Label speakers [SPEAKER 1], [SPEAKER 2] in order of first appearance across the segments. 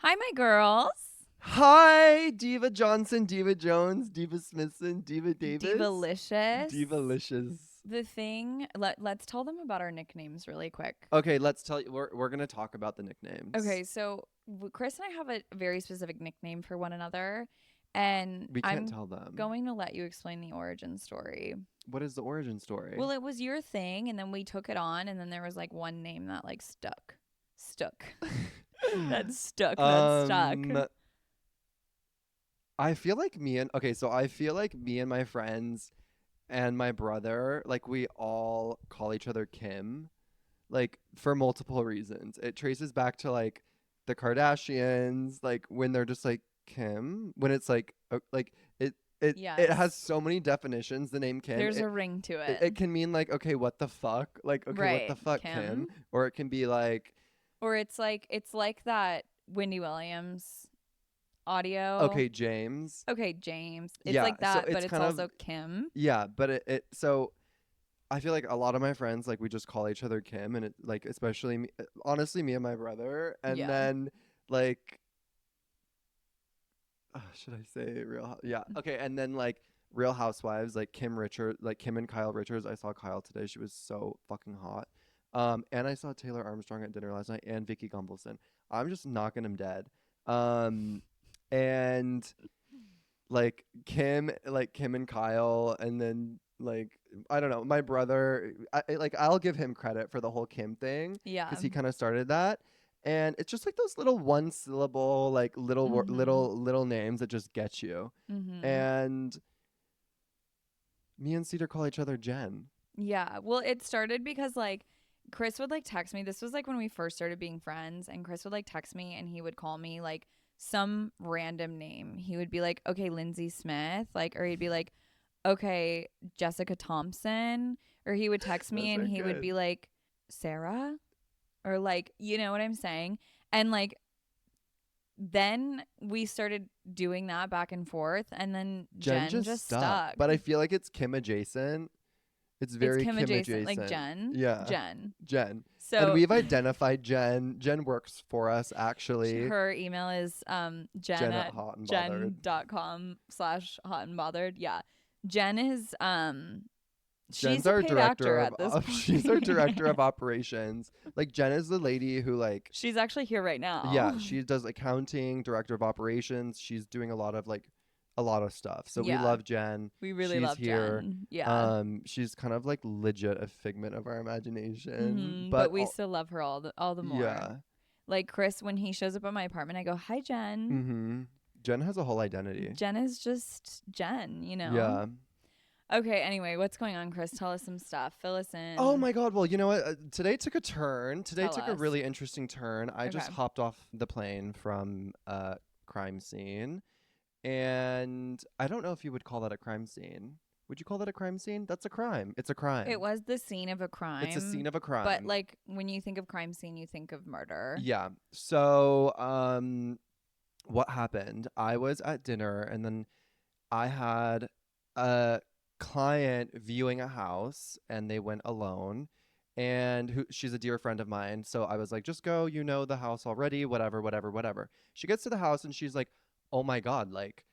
[SPEAKER 1] Hi, my girls.
[SPEAKER 2] Hi, Diva Johnson, Diva Jones, Diva Smithson, Diva Davis,
[SPEAKER 1] Divalicious.
[SPEAKER 2] Divalicious.
[SPEAKER 1] The thing, let's tell them about our nicknames really quick.
[SPEAKER 2] Okay, let's tell you. We're gonna talk about the nicknames.
[SPEAKER 1] Okay, so Chris and I have a very specific nickname for one another, and
[SPEAKER 2] We can't
[SPEAKER 1] I'm
[SPEAKER 2] tell them.
[SPEAKER 1] going to let you explain the origin story.
[SPEAKER 2] What is the origin story?
[SPEAKER 1] Well, it was your thing, and then we took it on, and then there was like one name that like stuck. That stuck.
[SPEAKER 2] um, I feel like I feel like me and my friends and my brother, like we all call each other Kim, like for multiple reasons. It traces back to like the Kardashians, like when they're just like Kim, when it's like it has
[SPEAKER 1] Yes,
[SPEAKER 2] so many definitions. The name Kim,
[SPEAKER 1] there's a ring to
[SPEAKER 2] it,
[SPEAKER 1] it.
[SPEAKER 2] it can mean like okay, what the fuck, like okay, what the
[SPEAKER 1] Right,
[SPEAKER 2] fuck, Kim,
[SPEAKER 1] Kim.
[SPEAKER 2] or it can be like
[SPEAKER 1] Or it's like that Wendy Williams audio.
[SPEAKER 2] okay, James.
[SPEAKER 1] Okay, James. It's
[SPEAKER 2] Yeah,
[SPEAKER 1] like
[SPEAKER 2] so
[SPEAKER 1] that, but
[SPEAKER 2] it's
[SPEAKER 1] it's
[SPEAKER 2] kind of
[SPEAKER 1] also Kim.
[SPEAKER 2] yeah, but it so I feel like a lot of my friends like we just call each other Kim, and it like especially me, honestly me and my brother, and
[SPEAKER 1] Yeah.
[SPEAKER 2] then like should I say yeah, okay, and then like Real Housewives, like Kim Richard, like Kim and Kyle Richards. I saw Kyle today; she was so fucking hot. And I saw Taylor Armstrong at dinner last night, and Vicky Gumbelson. I'm just knocking them dead. Um, and like Kim and Kyle, and then like I don't know, my brother. I'll give him credit for the whole Kim thing
[SPEAKER 1] Yeah.
[SPEAKER 2] because he kind of started that, and it's just like those little one syllable like
[SPEAKER 1] Mhm.
[SPEAKER 2] little names that just get you.
[SPEAKER 1] Mhm.
[SPEAKER 2] And me and Cedar call each other Jen.
[SPEAKER 1] Yeah. Well, it started because like Chris would like text me. This was like when we first started being friends, and Chris would like text me and he would call me like some random name. He would be like, "Okay, Lindsay Smith," like, or he'd be like, "Okay, Jessica Thompson," or he would text me
[SPEAKER 2] Those
[SPEAKER 1] and
[SPEAKER 2] are
[SPEAKER 1] he would
[SPEAKER 2] good.
[SPEAKER 1] be like, "Sarah," or like, you know what I'm saying? And like then we started doing that back and forth, and then
[SPEAKER 2] Jen
[SPEAKER 1] Jen
[SPEAKER 2] just
[SPEAKER 1] just
[SPEAKER 2] stuck,
[SPEAKER 1] stuck.
[SPEAKER 2] but I feel like it's Kim adjacent. It's
[SPEAKER 1] It's
[SPEAKER 2] very
[SPEAKER 1] Kim
[SPEAKER 2] Kim
[SPEAKER 1] adjacent, like
[SPEAKER 2] adjacent. Yeah.
[SPEAKER 1] Jen.
[SPEAKER 2] Jen. And
[SPEAKER 1] So
[SPEAKER 2] we've identified Jen. Jen works for us actually.
[SPEAKER 1] her email is jen
[SPEAKER 2] Jen at
[SPEAKER 1] at
[SPEAKER 2] Hot and Bothered.
[SPEAKER 1] jen.com/hot and bothered. Yeah. Jen is
[SPEAKER 2] Jen's
[SPEAKER 1] she's a
[SPEAKER 2] our
[SPEAKER 1] paid actor
[SPEAKER 2] director
[SPEAKER 1] at this
[SPEAKER 2] she's our director
[SPEAKER 1] point.
[SPEAKER 2] of operations. Like Jen is the lady who like
[SPEAKER 1] She's actually here right
[SPEAKER 2] yeah,
[SPEAKER 1] now.
[SPEAKER 2] she does accounting, director of operations. She's doing a lot of stuff. So we
[SPEAKER 1] Yeah.
[SPEAKER 2] love Jen.
[SPEAKER 1] We really
[SPEAKER 2] She's
[SPEAKER 1] love
[SPEAKER 2] here.
[SPEAKER 1] Jen. Yeah.
[SPEAKER 2] She's kind of like legit a figment of our imagination,
[SPEAKER 1] But
[SPEAKER 2] but
[SPEAKER 1] we still love her all the more.
[SPEAKER 2] yeah.
[SPEAKER 1] Like Chris, when he shows up at my apartment, I go, "Hi, Jen."
[SPEAKER 2] Mhm. Jen has a whole identity.
[SPEAKER 1] Jen is just Jen, you know?
[SPEAKER 2] Yeah.
[SPEAKER 1] Okay, anyway, what's going on, Chris? Tell us some stuff. Fill us
[SPEAKER 2] Oh
[SPEAKER 1] in.
[SPEAKER 2] my God. Well, you know what? Today took a turn. Today
[SPEAKER 1] Tell
[SPEAKER 2] took a
[SPEAKER 1] us.
[SPEAKER 2] really interesting turn. I
[SPEAKER 1] Okay.
[SPEAKER 2] just hopped off the plane from a crime scene. And I don't know if you would call that a crime scene. Would you call that a crime scene? That's a crime. It's a
[SPEAKER 1] It
[SPEAKER 2] crime.
[SPEAKER 1] was the scene of a
[SPEAKER 2] It's a scene
[SPEAKER 1] crime,
[SPEAKER 2] of a
[SPEAKER 1] but
[SPEAKER 2] crime.
[SPEAKER 1] like when you think of crime scene, you think of murder.
[SPEAKER 2] Yeah. So, what happened? I was at dinner and then I had a client viewing a house and they went alone, and who she's a dear friend of mine, so I was like, just go, you know the house already, whatever, whatever, whatever. She gets to the house and she's like, oh my God, like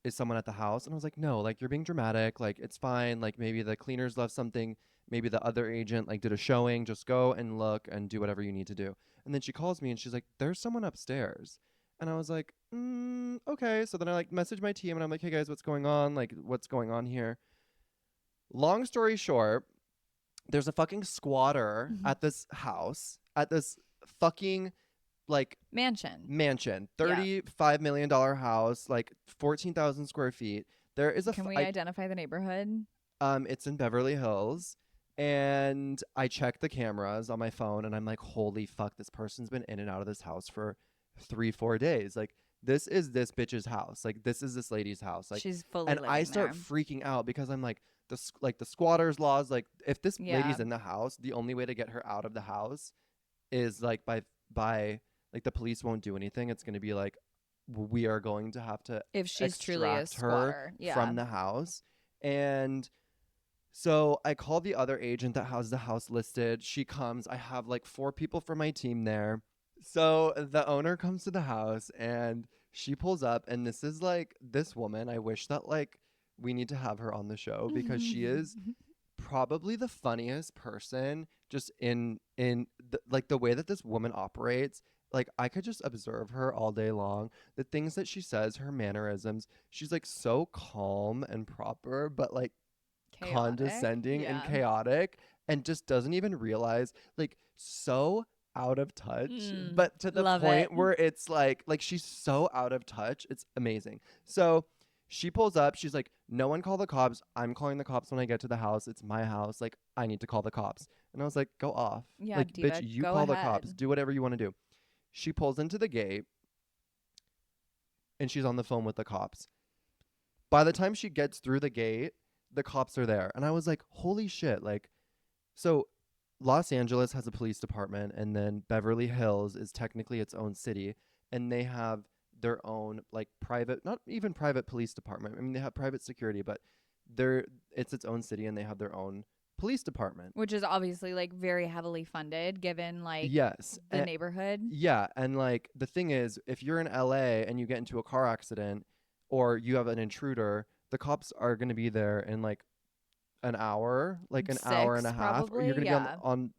[SPEAKER 2] is someone at the house? And I was like, no, like you're being dramatic, like it's fine, like maybe the cleaners left something, maybe the other agent like did a showing, just go and look and do whatever you need to do. And then she calls me and she's like, there's someone upstairs. And I was like, okay. So then I like message my team and I'm like, hey guys, what's going on? Like, what's going on here? Long story short, there's a fucking squatter
[SPEAKER 1] Mhm.
[SPEAKER 2] at this house, at this fucking like
[SPEAKER 1] Mansion.
[SPEAKER 2] mansion,
[SPEAKER 1] Yeah.
[SPEAKER 2] $35 million house, like 14,000 square feet. There is
[SPEAKER 1] Can we identify the neighborhood?
[SPEAKER 2] it's in Beverly Hills, and I check the cameras on my phone, and I'm like, holy fuck, this person's been in and out of this house for 3 4 days. Like, this is this bitch's house. Like, this is this lady's house. Like,
[SPEAKER 1] She's fully
[SPEAKER 2] and I
[SPEAKER 1] living
[SPEAKER 2] start
[SPEAKER 1] there.
[SPEAKER 2] freaking out because I'm like, the squatters laws. Like, if this
[SPEAKER 1] Yeah.
[SPEAKER 2] lady's in the house, the only way to get her out of the house is like by like the police won't do anything. It's going to be like we are going to have to
[SPEAKER 1] If she's truly a
[SPEAKER 2] extract her
[SPEAKER 1] squatter. Yeah.
[SPEAKER 2] from the house. And so I called the other agent that has the house listed. She comes. I have like 4 people from my team there. So the owner comes to the house and she pulls up, and this is like this woman. I wish that like we need to have her on the show because she is probably the funniest person just like the way that this woman operates. Like I could just observe her all day long. The things that she says, her mannerisms, she's like so calm and proper, but like
[SPEAKER 1] Chaotic.
[SPEAKER 2] condescending and
[SPEAKER 1] Yeah.
[SPEAKER 2] chaotic, and just doesn't even realize, like so out of touch,
[SPEAKER 1] Mm,
[SPEAKER 2] but to the
[SPEAKER 1] love it.
[SPEAKER 2] point where it's like she's so out of touch, it's amazing. So she pulls up, she's like, no one call the cops, I'm calling the cops when I get to the house, it's my house, like I need to call the cops. And I was like, go off,
[SPEAKER 1] Yeah,
[SPEAKER 2] like bitch,
[SPEAKER 1] diva,
[SPEAKER 2] you
[SPEAKER 1] go
[SPEAKER 2] call the cops,
[SPEAKER 1] ahead.
[SPEAKER 2] do whatever you want to do. She pulls into the gate and she's on the phone with the cops. By the time she gets through the gate, the cops are there. And I was like, holy shit. Like, so Los Angeles has a police department, and then Beverly Hills is technically its own city. And they have their own, like, private, not even private police department. I mean, they have private security, but it's its own city, and they have their own police department.
[SPEAKER 1] Which is obviously like very heavily funded given like
[SPEAKER 2] Yes.
[SPEAKER 1] the neighborhood.
[SPEAKER 2] Yeah. And, like, the thing is, if you're in LA and you get into a car accident or you have an intruder, the cops are going to be there in, like, an hour, like an hour and a
[SPEAKER 1] 6
[SPEAKER 2] half, or you're
[SPEAKER 1] probably.
[SPEAKER 2] gonna be
[SPEAKER 1] Yeah.
[SPEAKER 2] on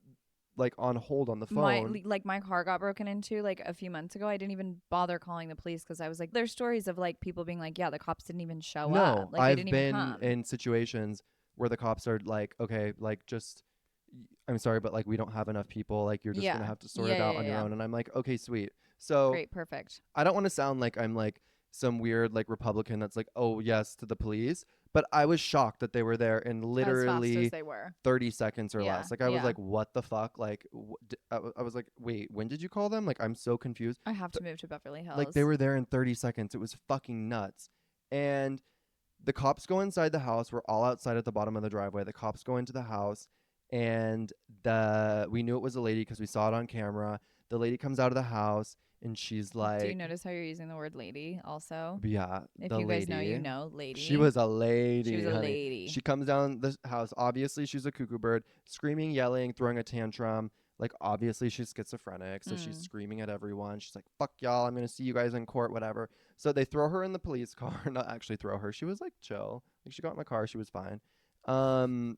[SPEAKER 2] like on hold on the phone.
[SPEAKER 1] Like my car got broken into like a few months ago. I didn't even bother calling the police because I was like, there's stories of like people being like, yeah, the cops didn't even show up.
[SPEAKER 2] No,
[SPEAKER 1] Like they
[SPEAKER 2] I've
[SPEAKER 1] didn't even
[SPEAKER 2] been
[SPEAKER 1] come.
[SPEAKER 2] in situations where the cops are like, okay, like just I'm sorry, but like we don't have enough people. Like you're just gonna
[SPEAKER 1] Yeah.
[SPEAKER 2] have to sort
[SPEAKER 1] Yeah.
[SPEAKER 2] it out
[SPEAKER 1] Yeah.
[SPEAKER 2] on your
[SPEAKER 1] Yeah.
[SPEAKER 2] own. And I'm like, okay, sweet. So
[SPEAKER 1] Great. Perfect.
[SPEAKER 2] I don't want to sound like I'm like some weird like Republican that's like, oh yes to the police, but I was shocked that they were there in
[SPEAKER 1] As fast as
[SPEAKER 2] literally
[SPEAKER 1] they were.
[SPEAKER 2] 30 seconds or
[SPEAKER 1] Yeah.
[SPEAKER 2] less. Like I was
[SPEAKER 1] Yeah.
[SPEAKER 2] like, what the fuck? Like I was like, wait, when did you call them? Like I'm so confused.
[SPEAKER 1] I have to move to Beverly
[SPEAKER 2] Like they
[SPEAKER 1] Hills.
[SPEAKER 2] were there in 30 seconds. It was fucking nuts. And the cops go inside the house. We're all outside at the bottom of the driveway. The cops go into the house, and the we knew it was a lady because we saw it on camera. The lady comes out of the house and she's
[SPEAKER 1] Do you
[SPEAKER 2] like,
[SPEAKER 1] notice how you're using the word lady also?
[SPEAKER 2] yeah,
[SPEAKER 1] If
[SPEAKER 2] the
[SPEAKER 1] you guys know, you
[SPEAKER 2] lady.
[SPEAKER 1] know,
[SPEAKER 2] She
[SPEAKER 1] lady.
[SPEAKER 2] was a
[SPEAKER 1] She was
[SPEAKER 2] lady,
[SPEAKER 1] a
[SPEAKER 2] honey.
[SPEAKER 1] lady.
[SPEAKER 2] She comes down the house. Obviously, she's a cuckoo bird, screaming, yelling, throwing a tantrum. Like, obviously, she's schizophrenic. So she's
[SPEAKER 1] Mm.
[SPEAKER 2] screaming at everyone. She's like, fuck y'all. I'm going to see you guys in court, whatever. So they throw her in the police car. Not actually throw her. She was like chill. Like, she got in the car. She was fine. Um,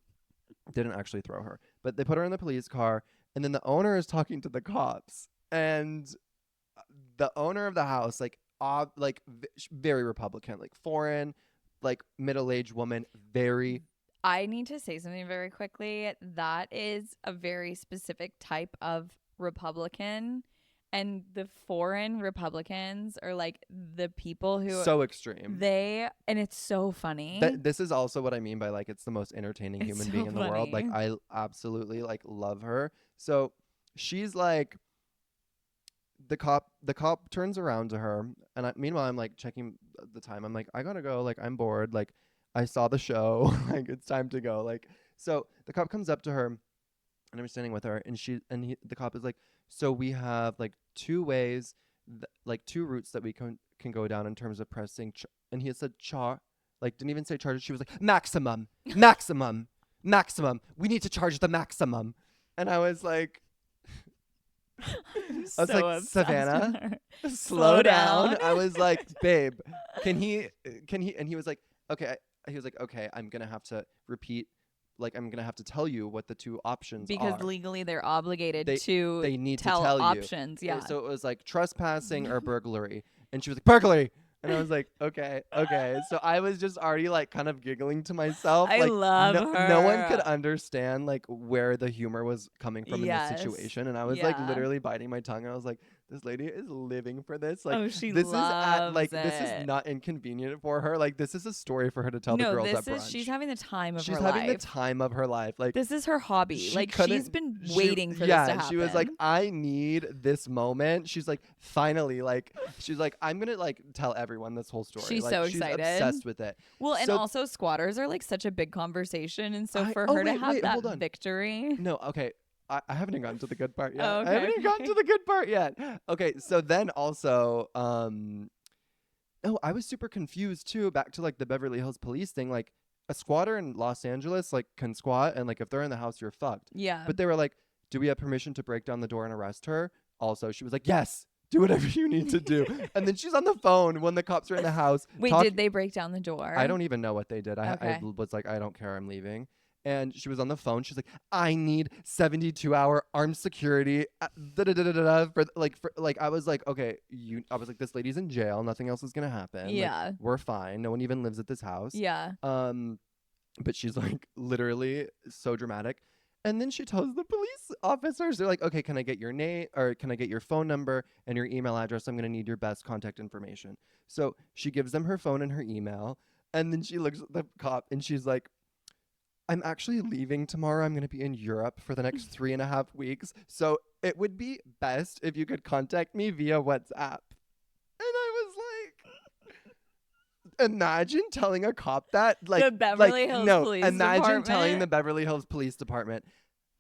[SPEAKER 2] didn't actually throw her. But they put her in the police car. And then the owner is talking to the cops. And the owner of the house, like, very Republican, like foreign, like middle-aged woman, very
[SPEAKER 1] I need to say something very quickly. That is a very specific type of Republican. And the foreign Republicans are like the people who
[SPEAKER 2] so extreme.
[SPEAKER 1] and it's so funny.
[SPEAKER 2] That this is also what I mean by like it's the most entertaining
[SPEAKER 1] It's
[SPEAKER 2] human
[SPEAKER 1] so
[SPEAKER 2] being in the world. Like
[SPEAKER 1] funny.
[SPEAKER 2] I absolutely like love her. So she's like the cop turns around to her, and meanwhile I'm like checking the time. I'm like, I gotta go, like I'm bored, like I saw the show, like it's time to go. Like so the cop comes up to her, and I'm standing with her, and the cop is like, so we have like two ways, like two routes that we can go down in terms of pressing, and he said like didn't even say charges. She was like maximum, maximum, maximum. We need to charge the maximum, and I was like,
[SPEAKER 1] I'm
[SPEAKER 2] I was
[SPEAKER 1] so
[SPEAKER 2] like,
[SPEAKER 1] obsessed with
[SPEAKER 2] Savannah,
[SPEAKER 1] her.
[SPEAKER 2] slow down.
[SPEAKER 1] Down.
[SPEAKER 2] I was like, babe, can he? And he was like, okay. He was like, okay, I'm gonna have to repeat. Like, I'm gonna have to tell you what the two options
[SPEAKER 1] Because
[SPEAKER 2] are.
[SPEAKER 1] legally they're obligated
[SPEAKER 2] They
[SPEAKER 1] to
[SPEAKER 2] they need to
[SPEAKER 1] tell
[SPEAKER 2] tell you.
[SPEAKER 1] options. Yeah.
[SPEAKER 2] So it was like trespassing or burglary, and she was like burglary, and I was like, okay, okay. So I was just already like kind of giggling to myself,
[SPEAKER 1] I
[SPEAKER 2] like
[SPEAKER 1] love
[SPEAKER 2] no one could
[SPEAKER 1] her.
[SPEAKER 2] understand like where the humor was coming from in this
[SPEAKER 1] Yes.
[SPEAKER 2] situation, and I was like
[SPEAKER 1] Yeah.
[SPEAKER 2] literally biting my tongue. I was like, this lady is living for this. Like
[SPEAKER 1] Oh, she
[SPEAKER 2] like
[SPEAKER 1] loves
[SPEAKER 2] this is
[SPEAKER 1] it.
[SPEAKER 2] not inconvenient for her. Like this is a story for her to tell the
[SPEAKER 1] No,
[SPEAKER 2] girls at
[SPEAKER 1] this is she's
[SPEAKER 2] brunch.
[SPEAKER 1] having the time of
[SPEAKER 2] She's
[SPEAKER 1] her
[SPEAKER 2] having the
[SPEAKER 1] life.
[SPEAKER 2] time of her life. Like
[SPEAKER 1] This is her hobby.
[SPEAKER 2] she
[SPEAKER 1] Like she's
[SPEAKER 2] couldn't
[SPEAKER 1] been
[SPEAKER 2] she
[SPEAKER 1] waiting for this to
[SPEAKER 2] yeah,
[SPEAKER 1] happen.
[SPEAKER 2] she was like, I need this moment. She's like, finally, like she's like, I'm gonna like tell everyone this whole story.
[SPEAKER 1] She's
[SPEAKER 2] Like
[SPEAKER 1] so
[SPEAKER 2] she's
[SPEAKER 1] excited.
[SPEAKER 2] obsessed with it.
[SPEAKER 1] Well, and
[SPEAKER 2] So
[SPEAKER 1] also squatters are like such a big conversation, and so
[SPEAKER 2] I
[SPEAKER 1] for
[SPEAKER 2] oh
[SPEAKER 1] her to
[SPEAKER 2] wait,
[SPEAKER 1] have that
[SPEAKER 2] hold on.
[SPEAKER 1] victory.
[SPEAKER 2] No, okay. I haven't even gotten to the good part yet.
[SPEAKER 1] Oh,
[SPEAKER 2] I
[SPEAKER 1] okay,
[SPEAKER 2] haven't even gotten
[SPEAKER 1] okay.
[SPEAKER 2] to the good part yet. Okay, so then also, oh, I was super confused too. Back to like the Beverly Hills police thing. Like a squatter in Los Angeles like can squat, and like if they're in the house, you're fucked.
[SPEAKER 1] Yeah.
[SPEAKER 2] But they were like, do we have permission to break down the door and arrest her? also. She was like, yes, do whatever you need to do. And then she's on the phone when the cops are in the house.
[SPEAKER 1] Wait, did they break down the door?
[SPEAKER 2] I don't even know what they did. I
[SPEAKER 1] Okay.
[SPEAKER 2] was like, I don't care. I'm leaving. And she was on the phone. She's like, I need 72-hour armed security. I was like, okay, I was like, this lady's in jail. Nothing else is gonna happen.
[SPEAKER 1] Yeah.
[SPEAKER 2] Like, we're fine. No one even lives at this house.
[SPEAKER 1] Yeah.
[SPEAKER 2] But she's like literally so dramatic. And then she tells the police officers, they're like, okay, can I get your name or can I get your phone number and your email address? I'm going to need your best contact information. So she gives them her phone and her email. And then she looks at the cop and she's like, I'm actually leaving tomorrow. I'm going to be in Europe for the next 3.5 weeks. So it would be best if you could contact me via WhatsApp. And I was like, imagine telling a cop that. Like,
[SPEAKER 1] the Beverly Hills Police
[SPEAKER 2] imagine
[SPEAKER 1] Department.
[SPEAKER 2] telling the Beverly Hills Police Department,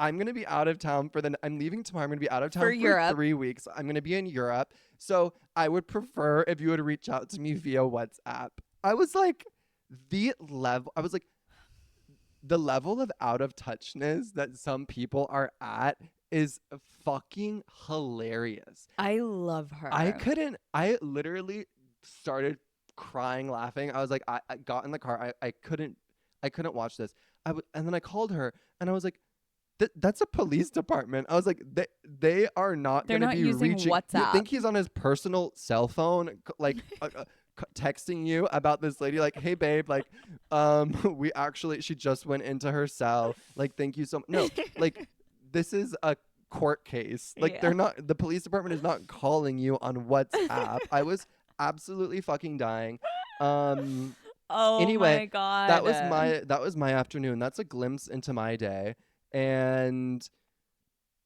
[SPEAKER 2] I'm going to be out of town I'm leaving tomorrow. I'm going to be out of town for
[SPEAKER 1] Europe.
[SPEAKER 2] 3 weeks. I'm going to be in Europe. So I would prefer if you would reach out to me via WhatsApp. I was like, the level of out of touchness that some people are at is fucking hilarious.
[SPEAKER 1] I love her.
[SPEAKER 2] I literally started crying, laughing. I was like, I got in the car. I couldn't watch this. And then I called her and I was like, that's a police department. I was like, they are not going to be
[SPEAKER 1] using
[SPEAKER 2] reaching.
[SPEAKER 1] WhatsApp.
[SPEAKER 2] You think he's on his personal cell phone, like texting you about this lady, like, hey babe, like, she just went into her cell. Like, thank you so much. No, like, this is a court case. Like, the police department is not calling you on WhatsApp. I was absolutely fucking dying. Anyway,
[SPEAKER 1] my God.
[SPEAKER 2] that was my afternoon. That's a glimpse into my day. And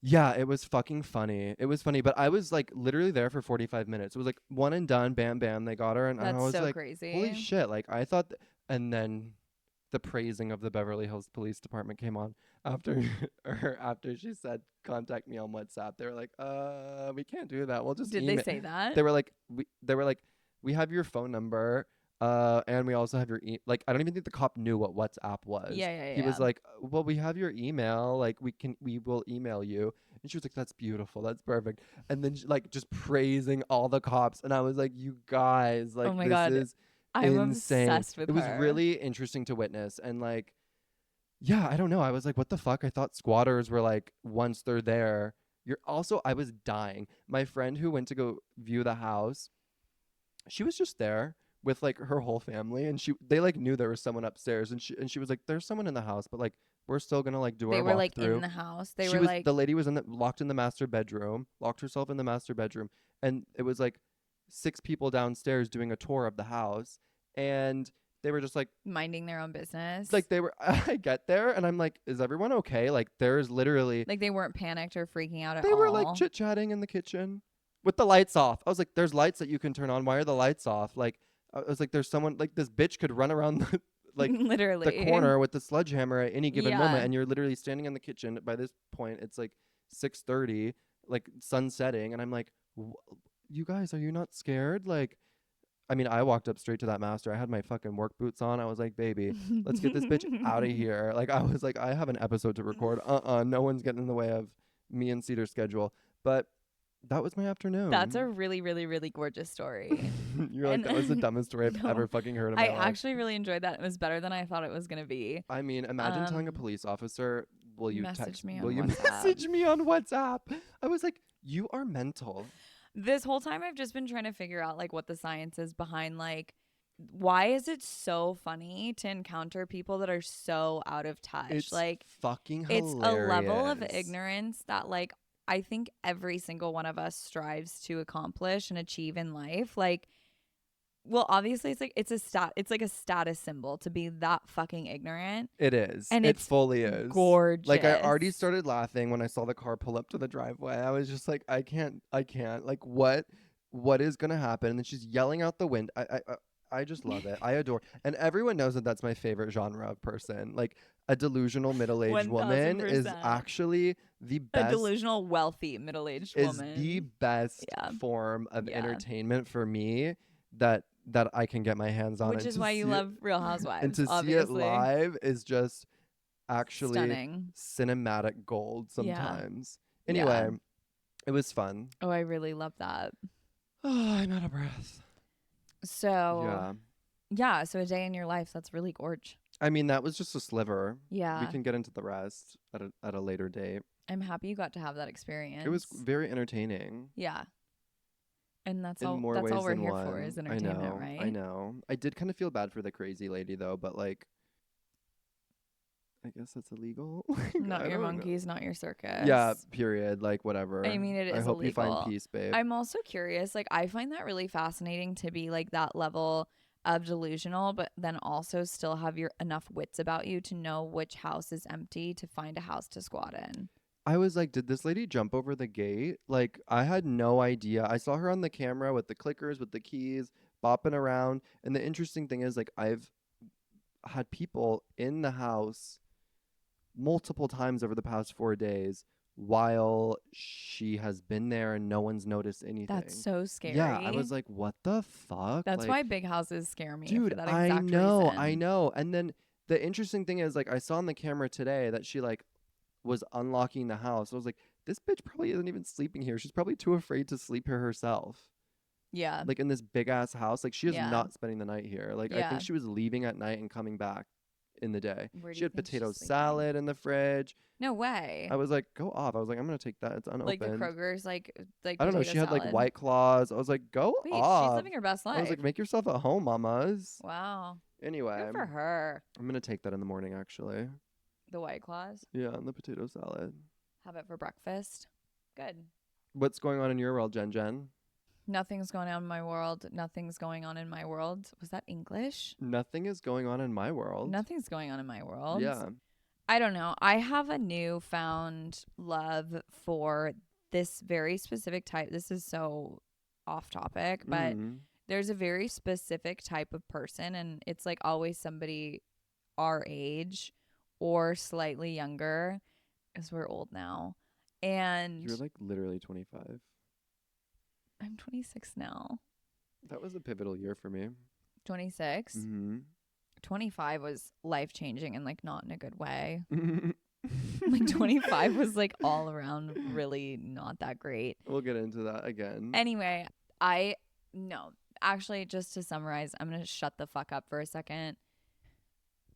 [SPEAKER 2] yeah, it was fucking funny. It was funny, but I was like literally there for 45 minutes. It was like one and done, bam, bam. They got her, and I was
[SPEAKER 1] so
[SPEAKER 2] like,
[SPEAKER 1] crazy.
[SPEAKER 2] holy shit! Like I thought, and then the praising of the Beverly Hills Police Department came on after after she said, "Contact me on WhatsApp." They were like, we can't do that. We'll just."
[SPEAKER 1] Did they say that?
[SPEAKER 2] They were like, we have your phone number. And we also have your like, I don't even think the cop knew what WhatsApp was.
[SPEAKER 1] Yeah.
[SPEAKER 2] He was like, well, we have your email. Like, we will email you. And she was like, that's beautiful. That's perfect. And then like just praising all the cops. And I was like, you guys, like,
[SPEAKER 1] oh my
[SPEAKER 2] this
[SPEAKER 1] God.
[SPEAKER 2] is
[SPEAKER 1] I'm
[SPEAKER 2] insane.
[SPEAKER 1] obsessed with
[SPEAKER 2] it was
[SPEAKER 1] her.
[SPEAKER 2] really interesting to witness. And like, yeah, I don't know. I was like, what the fuck? I thought squatters were like, once they're there, I was dying. My friend who went to go view the house, she was just there with like her whole family, and they like knew there was someone upstairs, and she was like, there's someone in the house, but like we're still gonna like do our walkthrough.
[SPEAKER 1] They were like in the house.
[SPEAKER 2] The lady was locked in the master bedroom, locked herself in the master bedroom, and it was like 6 people downstairs doing a tour of the house, and they were just like
[SPEAKER 1] minding their own business.
[SPEAKER 2] Like I get there and I'm like, is everyone okay? Like there's literally
[SPEAKER 1] like they weren't panicked or freaking out at all.
[SPEAKER 2] They were like chit-chatting in the kitchen with the lights off. I was like, there's lights that you can turn on. Why are the lights off? Like I was like, there's someone, like this bitch could run around the, like
[SPEAKER 1] literally
[SPEAKER 2] the corner with the sledgehammer at any given moment, and you're literally standing in the kitchen. By this point, it's like 6:30, like sun setting, and I'm like, you guys, are you not scared? Like, I mean, I walked up straight to that master. I had my fucking work boots on. I was like, baby, let's get this bitch out of here. Like, I was like, I have an episode to record. No one's getting in the way of me and Cedar's schedule. But that was my afternoon.
[SPEAKER 1] That's a really, really, really gorgeous story.
[SPEAKER 2] You're like, that was the dumbest story I've ever fucking heard in my life.
[SPEAKER 1] I actually really enjoyed that. It was better than I thought it was going to be.
[SPEAKER 2] I mean, imagine telling a police officer, will you
[SPEAKER 1] message me
[SPEAKER 2] on WhatsApp? I was like, you are mental.
[SPEAKER 1] This whole time I've just been trying to figure out like what the science is behind like why is it so funny to encounter people that are so out of touch?
[SPEAKER 2] It's
[SPEAKER 1] like
[SPEAKER 2] fucking hilarious.
[SPEAKER 1] It's a level of ignorance that like I think every single one of us strives to accomplish and achieve in life. Like, well, obviously it's like a status symbol to be that fucking ignorant.
[SPEAKER 2] It is.
[SPEAKER 1] And
[SPEAKER 2] it fully is.
[SPEAKER 1] Gorgeous.
[SPEAKER 2] Like I already started laughing when I saw the car pull up to the driveway. I was just like, I can't. Like what is gonna happen? And then she's yelling out the window. I just love it. I adore. And everyone knows that that's my favorite genre of person. Like a delusional middle-aged woman is actually the best.
[SPEAKER 1] A delusional wealthy middle-aged woman
[SPEAKER 2] is the best form of entertainment for me that I can get my hands on.
[SPEAKER 1] Which is why you love Real Housewives.
[SPEAKER 2] And to
[SPEAKER 1] obviously.
[SPEAKER 2] see it live is just actually
[SPEAKER 1] stunning.
[SPEAKER 2] Cinematic gold sometimes. Yeah. Anyway, It was fun.
[SPEAKER 1] Oh, I really love that.
[SPEAKER 2] Oh, I'm out of breath.
[SPEAKER 1] So,
[SPEAKER 2] Yeah.
[SPEAKER 1] yeah, so a day in your life, that's really gorge.
[SPEAKER 2] I mean, that was just a sliver. We
[SPEAKER 1] Yeah.
[SPEAKER 2] can get into the rest at a later date.
[SPEAKER 1] I'm happy you got to have that
[SPEAKER 2] It was
[SPEAKER 1] experience.
[SPEAKER 2] very entertaining
[SPEAKER 1] Yeah. And that's
[SPEAKER 2] in
[SPEAKER 1] all
[SPEAKER 2] more ways
[SPEAKER 1] we're
[SPEAKER 2] than
[SPEAKER 1] here for
[SPEAKER 2] one.
[SPEAKER 1] is
[SPEAKER 2] I
[SPEAKER 1] entertainment,
[SPEAKER 2] know. I
[SPEAKER 1] right?
[SPEAKER 2] know. I did kind of feel bad for the crazy lady though, but like I guess that's illegal. Like,
[SPEAKER 1] Not
[SPEAKER 2] I
[SPEAKER 1] your
[SPEAKER 2] don't know.
[SPEAKER 1] monkeys, not your
[SPEAKER 2] Yeah,
[SPEAKER 1] circus.
[SPEAKER 2] period. Like
[SPEAKER 1] I
[SPEAKER 2] whatever.
[SPEAKER 1] mean, it
[SPEAKER 2] I
[SPEAKER 1] is
[SPEAKER 2] hope you find
[SPEAKER 1] illegal.
[SPEAKER 2] peace, babe.
[SPEAKER 1] I'm also curious. Like, I find that really fascinating to be like that level of delusional, but then also still have your enough wits about you to know which house is empty to find a house to squat in.
[SPEAKER 2] I was like, did this lady jump over the gate? Like, I had no idea. I saw her on the camera with the clickers, with the keys, bopping around. And the interesting thing is, like, I've had people in the house multiple times over the past 4 days while she has been there and no one's noticed
[SPEAKER 1] That's
[SPEAKER 2] anything.
[SPEAKER 1] so
[SPEAKER 2] Yeah, I
[SPEAKER 1] scary.
[SPEAKER 2] was like, what the fuck?
[SPEAKER 1] That's why
[SPEAKER 2] Like,
[SPEAKER 1] big houses scare me
[SPEAKER 2] dude,
[SPEAKER 1] for that
[SPEAKER 2] I
[SPEAKER 1] exact
[SPEAKER 2] know, I
[SPEAKER 1] reason.
[SPEAKER 2] know. And then the interesting thing is, like, I saw on the camera today that she, like, was unlocking the house. I was like, this bitch probably isn't even sleeping here. She's probably too afraid to sleep here herself.
[SPEAKER 1] Yeah.
[SPEAKER 2] Like in this big ass house. Like she is
[SPEAKER 1] Yeah.
[SPEAKER 2] not spending the night here. Like I think
[SPEAKER 1] Yeah.
[SPEAKER 2] she was leaving at night and coming back in the day.
[SPEAKER 1] Where do
[SPEAKER 2] She
[SPEAKER 1] you
[SPEAKER 2] had
[SPEAKER 1] think she's
[SPEAKER 2] potato
[SPEAKER 1] sleeping?
[SPEAKER 2] salad in the fridge.
[SPEAKER 1] No way.
[SPEAKER 2] I was like, go off. I was like, I'm gonna take that. It's
[SPEAKER 1] Like the
[SPEAKER 2] unopened.
[SPEAKER 1] Kroger's like
[SPEAKER 2] I don't know.
[SPEAKER 1] potato
[SPEAKER 2] She had like
[SPEAKER 1] salad.
[SPEAKER 2] White Claws. I was like, go
[SPEAKER 1] Wait, she's
[SPEAKER 2] off.
[SPEAKER 1] living her best
[SPEAKER 2] I was like,
[SPEAKER 1] life.
[SPEAKER 2] make yourself at home, mamas.
[SPEAKER 1] Wow.
[SPEAKER 2] Anyway,
[SPEAKER 1] Good for her.
[SPEAKER 2] I'm gonna take that in the morning actually.
[SPEAKER 1] The White Claws.
[SPEAKER 2] Yeah, and the potato salad.
[SPEAKER 1] Have it for breakfast. Good.
[SPEAKER 2] What's going on in your world, Jen Jen?
[SPEAKER 1] Nothing's going on in my world. Nothing's going on in my world. Was that English?
[SPEAKER 2] Nothing is going on in my world.
[SPEAKER 1] Nothing's going on in my world.
[SPEAKER 2] Yeah.
[SPEAKER 1] I don't know. I have a newfound love for this very specific type. This is so off topic, but
[SPEAKER 2] Mm.
[SPEAKER 1] there's a very specific type of person, and it's like always somebody our age or slightly younger, because we're old now. And
[SPEAKER 2] You're like literally 25.
[SPEAKER 1] I'm 26 now.
[SPEAKER 2] That was a pivotal year for me.
[SPEAKER 1] 26.
[SPEAKER 2] Mm-hmm.
[SPEAKER 1] 25 was life changing and like not in a good way.
[SPEAKER 2] We'll
[SPEAKER 1] Like 25 was like all around really not that great.
[SPEAKER 2] get into that again.
[SPEAKER 1] Anyway, no, actually, just to summarize, I'm going to shut the fuck up for a second.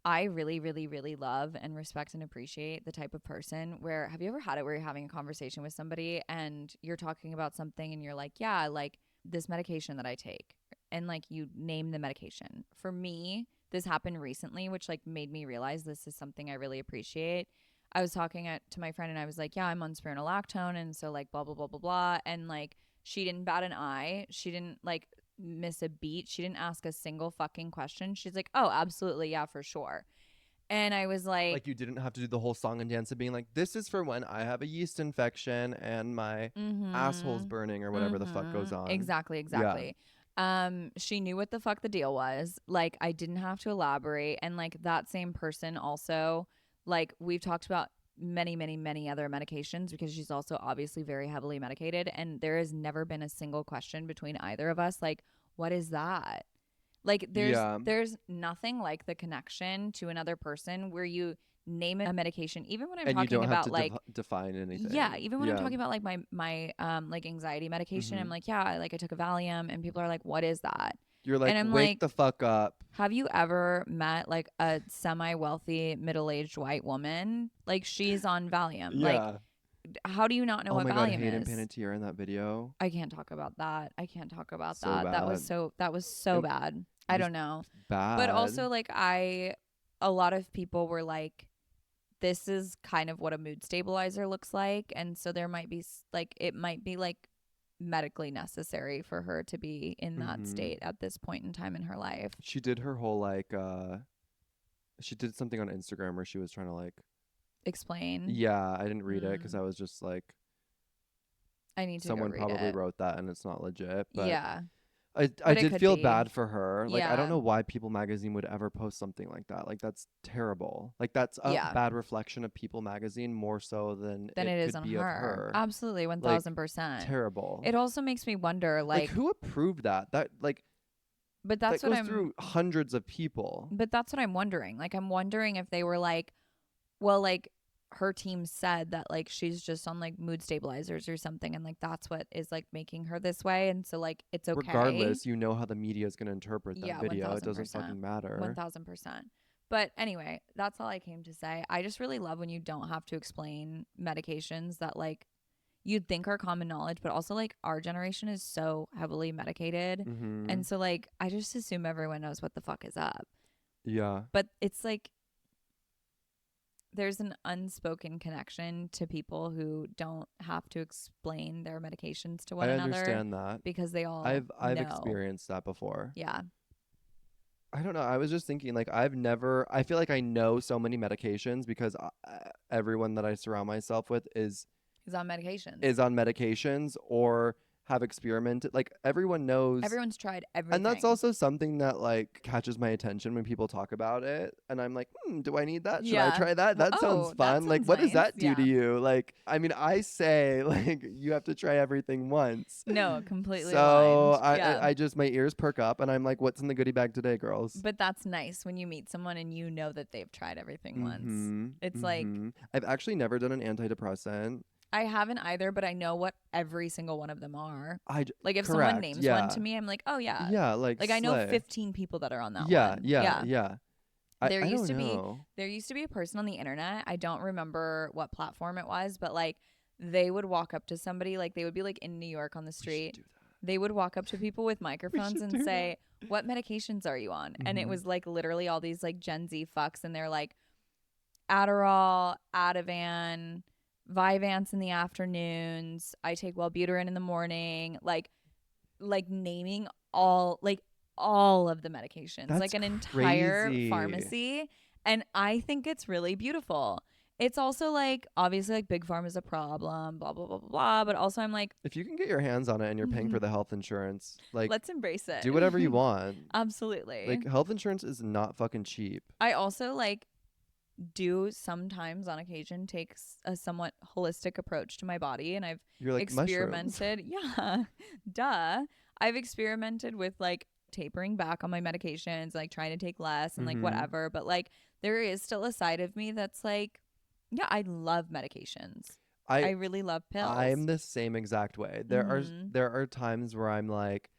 [SPEAKER 1] I really, really, really love and respect and appreciate the type of person where, have you ever had it where you're having a conversation with somebody and you're talking about something and you're like, yeah, like this medication that I take, and like you name the medication. For me, this happened recently, which like made me realize this is something I really appreciate. I was talking to my friend and I was like, yeah, I'm on spironolactone. And so like blah, blah, blah, blah, blah. And like, she didn't bat an eye. She didn't like miss a beat. She didn't ask a single fucking question. She's like, oh, absolutely. Yeah, for sure. And I was like,
[SPEAKER 2] Like you didn't have to do the whole song and dance of being like, this is for when I have a yeast infection and my asshole's burning or whatever the fuck goes on.
[SPEAKER 1] Exactly, exactly. She knew what the fuck the deal was. Like, I didn't have to elaborate. And like that same person also, like we've talked about many, many, many other medications because she's also obviously very heavily medicated. And there has never been a single question between either of us. Like, what is that? Like
[SPEAKER 2] Yeah.
[SPEAKER 1] there's nothing like the connection to another person where you name a medication, even when I'm
[SPEAKER 2] And you
[SPEAKER 1] talking
[SPEAKER 2] don't have
[SPEAKER 1] about
[SPEAKER 2] to
[SPEAKER 1] like
[SPEAKER 2] define anything.
[SPEAKER 1] yeah, even when I'm
[SPEAKER 2] Yeah.
[SPEAKER 1] talking about like my like anxiety medication, I'm
[SPEAKER 2] Mhm.
[SPEAKER 1] like, yeah, I took a Valium, and people are like, what is that?
[SPEAKER 2] You're like,
[SPEAKER 1] And I'm
[SPEAKER 2] wake
[SPEAKER 1] like,
[SPEAKER 2] the fuck up.
[SPEAKER 1] have you ever met like a semi-wealthy middle-aged white woman? Like she's on Valium. Like
[SPEAKER 2] Yeah.
[SPEAKER 1] how do you not know
[SPEAKER 2] Oh
[SPEAKER 1] what
[SPEAKER 2] my god,
[SPEAKER 1] Valium
[SPEAKER 2] Hayden
[SPEAKER 1] is?
[SPEAKER 2] Panettiere in that video.
[SPEAKER 1] I can't talk about that. I can't talk about
[SPEAKER 2] So
[SPEAKER 1] that.
[SPEAKER 2] bad.
[SPEAKER 1] That was so
[SPEAKER 2] It
[SPEAKER 1] bad. I
[SPEAKER 2] was
[SPEAKER 1] don't know. But
[SPEAKER 2] bad.
[SPEAKER 1] also like a lot of people were like, this is kind of what a mood stabilizer looks like, and so there might be like it might be like medically necessary for her to be in that
[SPEAKER 2] Mhm.
[SPEAKER 1] state at this point in time in her life.
[SPEAKER 2] She did her whole like she did something on Instagram where she was trying to like
[SPEAKER 1] Explain.
[SPEAKER 2] yeah, I didn't read it because I was just like
[SPEAKER 1] I need to go
[SPEAKER 2] someone
[SPEAKER 1] read
[SPEAKER 2] probably
[SPEAKER 1] it.
[SPEAKER 2] wrote that and it's not legit. But
[SPEAKER 1] Yeah,
[SPEAKER 2] I
[SPEAKER 1] but it
[SPEAKER 2] did
[SPEAKER 1] could
[SPEAKER 2] feel
[SPEAKER 1] be.
[SPEAKER 2] bad for her. Like I don't
[SPEAKER 1] Yeah,
[SPEAKER 2] know why People Magazine would ever post something like that. Like that's terrible. Like that's a
[SPEAKER 1] yeah.
[SPEAKER 2] bad reflection of People Magazine more so than
[SPEAKER 1] Than
[SPEAKER 2] it
[SPEAKER 1] it is
[SPEAKER 2] could
[SPEAKER 1] on
[SPEAKER 2] be of
[SPEAKER 1] her.
[SPEAKER 2] her.
[SPEAKER 1] Absolutely,
[SPEAKER 2] Like
[SPEAKER 1] 1000%.
[SPEAKER 2] terrible.
[SPEAKER 1] It also makes me wonder,
[SPEAKER 2] Like who approved that? That like
[SPEAKER 1] but
[SPEAKER 2] that
[SPEAKER 1] that's what
[SPEAKER 2] goes through hundreds of people.
[SPEAKER 1] But that's what I'm wondering. Like, I'm wondering if they were like, well, like her team said that like she's just on like mood stabilizers or something, and like that's what is like making her this way, and so like it's okay.
[SPEAKER 2] Regardless, you know how the media is going to interpret that
[SPEAKER 1] Yeah,
[SPEAKER 2] video. It doesn't
[SPEAKER 1] 1000%.
[SPEAKER 2] fucking matter.
[SPEAKER 1] 1000%. But anyway, that's all I came to say. I just really love when you don't have to explain medications that like you'd think are common knowledge, but also like our generation is so heavily medicated.
[SPEAKER 2] Mm-hmm.
[SPEAKER 1] And so like I just assume everyone knows what the fuck is up.
[SPEAKER 2] Yeah.
[SPEAKER 1] But it's like there's an unspoken connection to people who don't have to explain their medications to one
[SPEAKER 2] I
[SPEAKER 1] another
[SPEAKER 2] understand that.
[SPEAKER 1] because they all
[SPEAKER 2] I've
[SPEAKER 1] know.
[SPEAKER 2] experienced that before.
[SPEAKER 1] Yeah.
[SPEAKER 2] I don't know. I was just thinking, like, I feel like I know so many medications because everyone that I surround myself with
[SPEAKER 1] Is on medications.
[SPEAKER 2] is on medications or have experimented. Like, everyone knows.
[SPEAKER 1] Everyone's tried
[SPEAKER 2] And that's
[SPEAKER 1] everything.
[SPEAKER 2] also something that like catches my attention when people talk about it. And I'm like, do I need that? Should I
[SPEAKER 1] Yeah.
[SPEAKER 2] try that?
[SPEAKER 1] Well,
[SPEAKER 2] That sounds
[SPEAKER 1] oh, that
[SPEAKER 2] fun. Like,
[SPEAKER 1] sounds
[SPEAKER 2] what does
[SPEAKER 1] nice.
[SPEAKER 2] that do to
[SPEAKER 1] Yeah.
[SPEAKER 2] you? Like, I mean, I say like you have to try everything once.
[SPEAKER 1] No, completely
[SPEAKER 2] So
[SPEAKER 1] aligned. Yeah.
[SPEAKER 2] I just my ears perk up and I'm like, what's in the goodie bag today, girls?
[SPEAKER 1] But that's nice when you meet someone and you know that they've tried everything once.
[SPEAKER 2] Mm-hmm.
[SPEAKER 1] It's like
[SPEAKER 2] Mm-hmm. I've actually never done an antidepressant.
[SPEAKER 1] I haven't either, but I know what every single one of them are. Like if someone
[SPEAKER 2] Correct.
[SPEAKER 1] names one
[SPEAKER 2] Yeah.
[SPEAKER 1] to me, I'm like, "Oh yeah."
[SPEAKER 2] Yeah, like
[SPEAKER 1] Like I know
[SPEAKER 2] slay.
[SPEAKER 1] 15 people that are on that
[SPEAKER 2] Yeah,
[SPEAKER 1] one.
[SPEAKER 2] yeah,
[SPEAKER 1] Yeah.
[SPEAKER 2] yeah.
[SPEAKER 1] There
[SPEAKER 2] I
[SPEAKER 1] used
[SPEAKER 2] don't
[SPEAKER 1] to be
[SPEAKER 2] know.
[SPEAKER 1] there used to be a person on the internet. I don't remember what platform it was, but like they would walk up to somebody, like they would be like in New York on the
[SPEAKER 2] We should
[SPEAKER 1] street.
[SPEAKER 2] do that.
[SPEAKER 1] They would walk up to people with
[SPEAKER 2] We
[SPEAKER 1] microphones
[SPEAKER 2] should
[SPEAKER 1] and
[SPEAKER 2] do that.
[SPEAKER 1] say, "What medications are you on?" And it
[SPEAKER 2] Mm-hmm.
[SPEAKER 1] was like literally all these like Gen Z fucks, and they're like Adderall, Ativan, Vyvanse in the afternoons. I take Wellbutrin in the morning. Like naming all of the medications,
[SPEAKER 2] That's
[SPEAKER 1] like an entire
[SPEAKER 2] crazy.
[SPEAKER 1] pharmacy. And I think it's really beautiful. It's also like obviously like big pharma is a problem, blah blah blah blah blah. But also I'm like,
[SPEAKER 2] If you can get your hands on it and you're paying for the health insurance, like
[SPEAKER 1] let's embrace it.
[SPEAKER 2] do whatever you want.
[SPEAKER 1] Absolutely.
[SPEAKER 2] Like health insurance is not fucking cheap.
[SPEAKER 1] I also like do sometimes on occasion take a somewhat holistic approach to my body, and I've
[SPEAKER 2] You're like mushrooms.
[SPEAKER 1] experimented yeah duh I've experimented with like tapering back on my medications, like trying to take less and like
[SPEAKER 2] Mm-hmm.
[SPEAKER 1] whatever, but like there is still a side of me that's like, yeah, I love medications. I
[SPEAKER 2] I
[SPEAKER 1] really love pills.
[SPEAKER 2] I'm the same exact way.
[SPEAKER 1] Mm-hmm.
[SPEAKER 2] There are times where I'm like,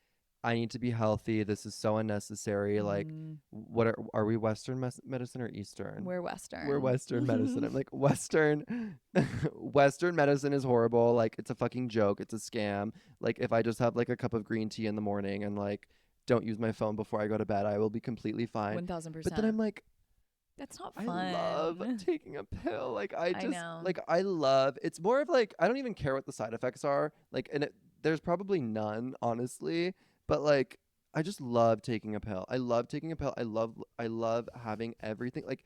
[SPEAKER 2] I need to be healthy. This is so unnecessary. Like,
[SPEAKER 1] Mm,
[SPEAKER 2] what are we Western medicine or Eastern?
[SPEAKER 1] we're
[SPEAKER 2] We're
[SPEAKER 1] Western.
[SPEAKER 2] Western medicine. I'm like Western medicine is horrible. Like it's a fucking joke. It's a scam. Like if I just have like a cup of green tea in the morning and like don't use my phone before I go to bed, I will be completely fine. But then
[SPEAKER 1] 1000%.
[SPEAKER 2] I'm like,
[SPEAKER 1] That's not
[SPEAKER 2] I love
[SPEAKER 1] fun.
[SPEAKER 2] taking a pill. Like
[SPEAKER 1] I know.
[SPEAKER 2] I love. It's more of like I don't even care what the side effects are. Like there's probably none, honestly. But like I just love taking a pill. I love taking a pill. I love having everything. Like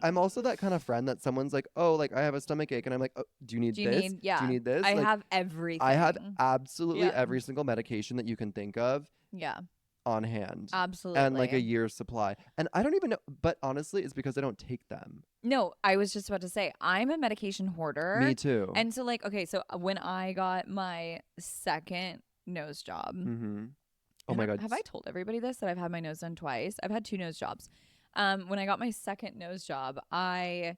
[SPEAKER 2] I'm also that kind of friend that someone's like, "Oh, like I have a stomach ache," and I'm like, "Oh, do you need
[SPEAKER 1] Do you
[SPEAKER 2] this?
[SPEAKER 1] need,
[SPEAKER 2] Do you
[SPEAKER 1] yeah,
[SPEAKER 2] need this?"
[SPEAKER 1] I
[SPEAKER 2] Like
[SPEAKER 1] have
[SPEAKER 2] I have
[SPEAKER 1] everything.
[SPEAKER 2] absolutely
[SPEAKER 1] Yeah.
[SPEAKER 2] every single medication that you can think of
[SPEAKER 1] Yeah,
[SPEAKER 2] on hand and like a
[SPEAKER 1] absolutely.
[SPEAKER 2] year's supply. And I don't even know, but honestly, it's because I don't take them.
[SPEAKER 1] No, I was just about to say I'm a medication
[SPEAKER 2] Me
[SPEAKER 1] hoarder.
[SPEAKER 2] too.
[SPEAKER 1] And so like, okay, so when I got my second nose job,
[SPEAKER 2] Mm-hmm. Oh
[SPEAKER 1] and
[SPEAKER 2] my God.
[SPEAKER 1] have I told everybody this, that I've had my nose done twice? I've had two nose jobs. When I got my second nose job, I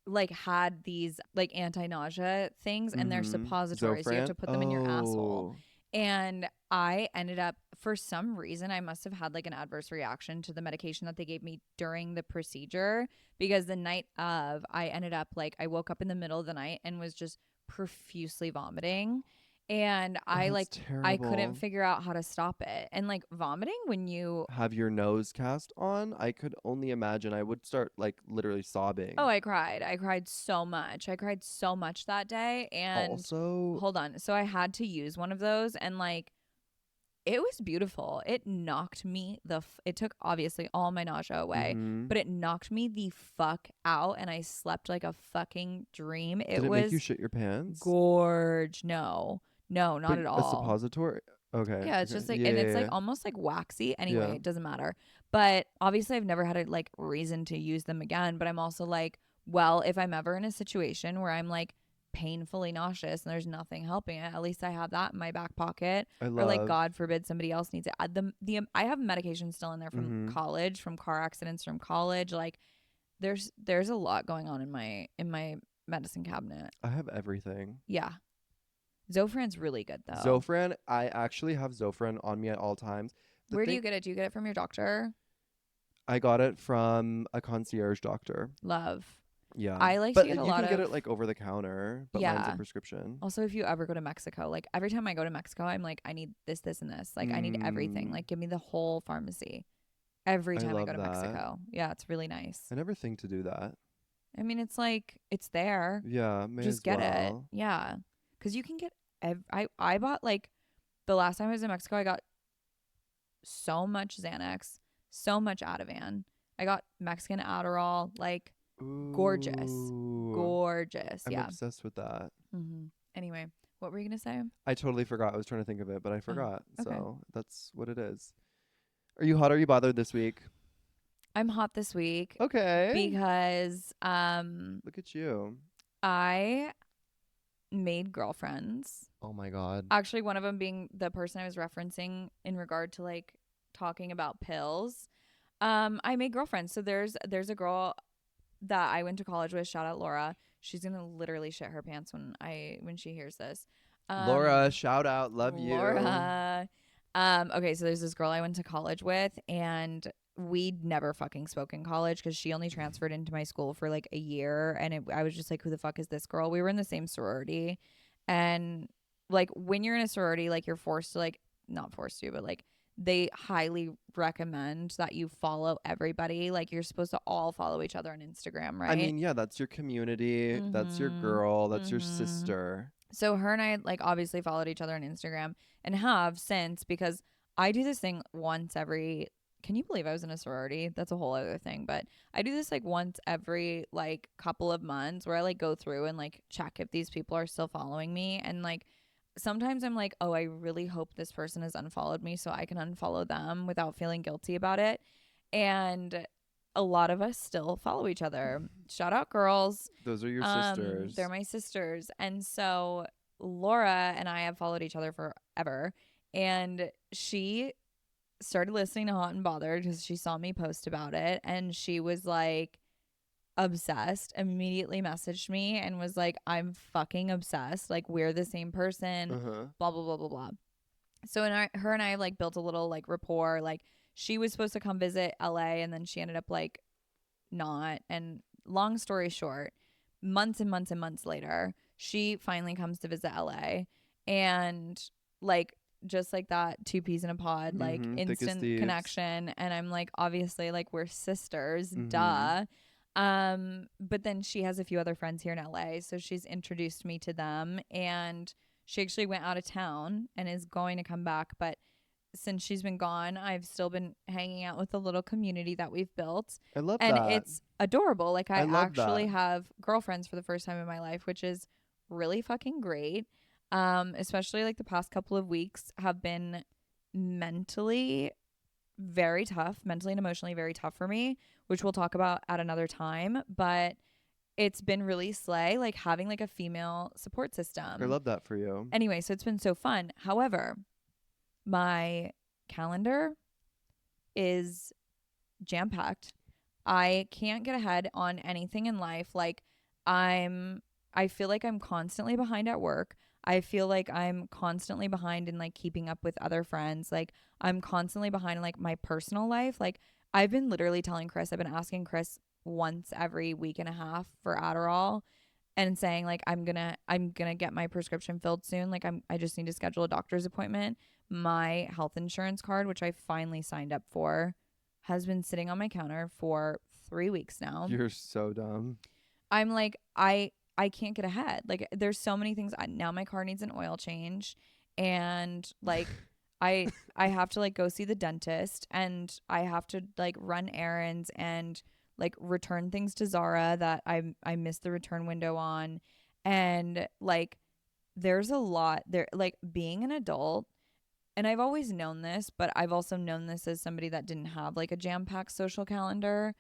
[SPEAKER 1] like had these like anti-nausea things, and they're
[SPEAKER 2] Mm-hmm.
[SPEAKER 1] suppositories, so you have
[SPEAKER 2] Zofran?
[SPEAKER 1] to put them in your asshole.
[SPEAKER 2] Oh.
[SPEAKER 1] And I ended up, for some reason, I must have had like an adverse reaction to the medication that they gave me during the procedure, because the night of, I ended up like, I woke up in the middle of the night and was just profusely vomiting. And
[SPEAKER 2] Oh,
[SPEAKER 1] I
[SPEAKER 2] that's
[SPEAKER 1] like, I couldn't
[SPEAKER 2] terrible.
[SPEAKER 1] figure out how to stop it. And like vomiting when you,
[SPEAKER 2] Have your nose cast on? I could only imagine. I would start like literally
[SPEAKER 1] oh,
[SPEAKER 2] sobbing.
[SPEAKER 1] I cried. I cried so much. I cried so much that day. And
[SPEAKER 2] Also,
[SPEAKER 1] hold on. So I had to use one of those, and like, it was beautiful. It knocked me it took obviously all my nausea away,
[SPEAKER 2] mm-hmm.
[SPEAKER 1] but it knocked me the fuck out, and I slept like a fucking dream.
[SPEAKER 2] Did
[SPEAKER 1] It
[SPEAKER 2] it make you
[SPEAKER 1] was
[SPEAKER 2] shit your pants?
[SPEAKER 1] gorge. No. No, not
[SPEAKER 2] But
[SPEAKER 1] at
[SPEAKER 2] a
[SPEAKER 1] all.
[SPEAKER 2] suppository? Okay.
[SPEAKER 1] Yeah, it's
[SPEAKER 2] Okay.
[SPEAKER 1] just like,
[SPEAKER 2] Yeah,
[SPEAKER 1] and
[SPEAKER 2] yeah,
[SPEAKER 1] it's like
[SPEAKER 2] yeah.
[SPEAKER 1] almost like waxy. Anyway,
[SPEAKER 2] Yeah.
[SPEAKER 1] it doesn't matter. But obviously I've never had a like reason to use them again, but I'm also like, well, if I'm ever in a situation where I'm like painfully nauseous and there's nothing helping it, at least I have that in my back pocket.
[SPEAKER 2] I
[SPEAKER 1] Or like,
[SPEAKER 2] love.
[SPEAKER 1] God forbid somebody else needs it. I have medication still in there from
[SPEAKER 2] Mm-hmm.
[SPEAKER 1] college, from car accidents from college. Like, there's a lot going on in my medicine cabinet.
[SPEAKER 2] I have everything.
[SPEAKER 1] Yeah. Zofran's really good though.
[SPEAKER 2] Zofran, I actually have Zofran on me at all times. The
[SPEAKER 1] Where do
[SPEAKER 2] thing,
[SPEAKER 1] you get it? Do you get it from your doctor?
[SPEAKER 2] I got it from a concierge doctor.
[SPEAKER 1] Love.
[SPEAKER 2] Yeah.
[SPEAKER 1] I like to get
[SPEAKER 2] But
[SPEAKER 1] a
[SPEAKER 2] you
[SPEAKER 1] lot
[SPEAKER 2] can get
[SPEAKER 1] of
[SPEAKER 2] it like over the counter, but mine's a
[SPEAKER 1] yeah.
[SPEAKER 2] prescription.
[SPEAKER 1] Also, if you ever go to Mexico, like every time I go to Mexico, I'm like, I need this, this, and this. Like, I need everything.
[SPEAKER 2] Mm,
[SPEAKER 1] Like, give me the whole pharmacy every
[SPEAKER 2] I
[SPEAKER 1] time I go
[SPEAKER 2] love
[SPEAKER 1] to
[SPEAKER 2] that.
[SPEAKER 1] Mexico. Yeah, it's really nice.
[SPEAKER 2] I never think to do that.
[SPEAKER 1] I mean, it's like it's there.
[SPEAKER 2] Yeah, may
[SPEAKER 1] Just
[SPEAKER 2] as
[SPEAKER 1] get it.
[SPEAKER 2] well.
[SPEAKER 1] Yeah, because you can get. I bought like the last time I was in Mexico, I got so much Xanax, so much Ativan. I got Mexican Adderall, like gorgeous,
[SPEAKER 2] Ooh,
[SPEAKER 1] gorgeous.
[SPEAKER 2] I'm
[SPEAKER 1] Yeah.
[SPEAKER 2] obsessed with that.
[SPEAKER 1] Anyway, what were you gonna say?
[SPEAKER 2] I totally forgot. I was trying to think of it, but I
[SPEAKER 1] Oh,
[SPEAKER 2] forgot.
[SPEAKER 1] okay.
[SPEAKER 2] So that's what it is. Are you hot or are you bothered this week?
[SPEAKER 1] I'm hot this week
[SPEAKER 2] Okay.
[SPEAKER 1] because
[SPEAKER 2] Look at you.
[SPEAKER 1] I made girlfriends.
[SPEAKER 2] Oh my God.
[SPEAKER 1] Actually, one of them being the person I was referencing in regard to like talking about pills. I made girlfriends. So there's a girl that I went to college with. Shout out Laura. She's gonna literally shit her pants when she hears this.
[SPEAKER 2] Laura,
[SPEAKER 1] Um,
[SPEAKER 2] shout out. Love you.
[SPEAKER 1] Laura. Okay, so there's this girl I went to college with, and we'd never fucking spoke in college because she only transferred into my school for like a year, and I was just like, who the fuck is this girl? We were in the same sorority, and like when you're in a sorority, like you're forced to like not forced to, but like they highly recommend that you follow everybody. Like you're supposed to all follow each other on Instagram,
[SPEAKER 2] I
[SPEAKER 1] right?
[SPEAKER 2] mean, yeah, that's your community. That's your
[SPEAKER 1] Mm-hmm.
[SPEAKER 2] girl. That's your
[SPEAKER 1] Mm-hmm.
[SPEAKER 2] sister.
[SPEAKER 1] So her and I like obviously followed each other on Instagram and have since because I do this thing once every can you believe I was in a sorority? That's a whole other thing, but I do this like once every like couple of months where I like go through and like check if these people are still following me and like sometimes I'm like, "Oh, I really hope this person has unfollowed me so I can unfollow them without feeling guilty about it." And a lot of us still follow each other. Shout out girls.
[SPEAKER 2] Those are your
[SPEAKER 1] They're
[SPEAKER 2] sisters.
[SPEAKER 1] my sisters. And so Laura and I have followed each other forever. And she started listening to Hot and Bothered because she saw me post about it. And she was like obsessed, immediately messaged me and was like, I'm fucking obsessed. Like, we're the same person,
[SPEAKER 2] Uh huh.
[SPEAKER 1] blah, blah, blah, blah, blah. So, her and I like built a little like rapport. Like, she was supposed to come visit LA and then she ended up like not. And long story short, months and months and months later, she finally comes to visit LA and like just like that, two peas in a pod, like
[SPEAKER 2] Mm-hmm. Thick as
[SPEAKER 1] instant
[SPEAKER 2] thieves.
[SPEAKER 1] connection. And I'm like, obviously, like we're sisters,
[SPEAKER 2] Mm-hmm.
[SPEAKER 1] duh. But then she has a few other friends here in LA, so she's introduced me to them and she actually went out of town and is going to come back, but since she's been gone, I've still been hanging out with the little community that we've built.
[SPEAKER 2] I love
[SPEAKER 1] And
[SPEAKER 2] that.
[SPEAKER 1] it's adorable. Like,
[SPEAKER 2] I
[SPEAKER 1] I
[SPEAKER 2] love
[SPEAKER 1] actually
[SPEAKER 2] that.
[SPEAKER 1] have girlfriends for the first time in my life, which is really fucking great. Especially like the past couple of weeks have been mentally very tough, mentally and emotionally very tough for me, which we'll talk about at another time. But it's been really slay, like having like a female support
[SPEAKER 2] I
[SPEAKER 1] system.
[SPEAKER 2] love that for you.
[SPEAKER 1] Anyway, so it's been so fun. However, my calendar is jam packed. I can't get ahead on anything in life. Like I'm I feel like I'm constantly behind at work. I feel like I'm constantly behind in like keeping up with other friends. Like I'm constantly behind in like my personal life. Like I've been literally telling Chris, I've been asking Chris once every week and a half for Adderall and saying like I'm gonna get my prescription filled soon. Like I just need to schedule a doctor's appointment. My health insurance card, which I finally signed up for, has been sitting on my counter for 3 weeks now.
[SPEAKER 2] You're so dumb.
[SPEAKER 1] I'm like I can't get ahead. Like there's so many things. Now my car needs an oil change, and like I have to like go see the dentist, and I have to like run errands and like return things to Zara that I missed the return window on, and like there's a lot there. Like being an adult, and I've always known this, but I've also known this as somebody that didn't have like a jam packed social calendar.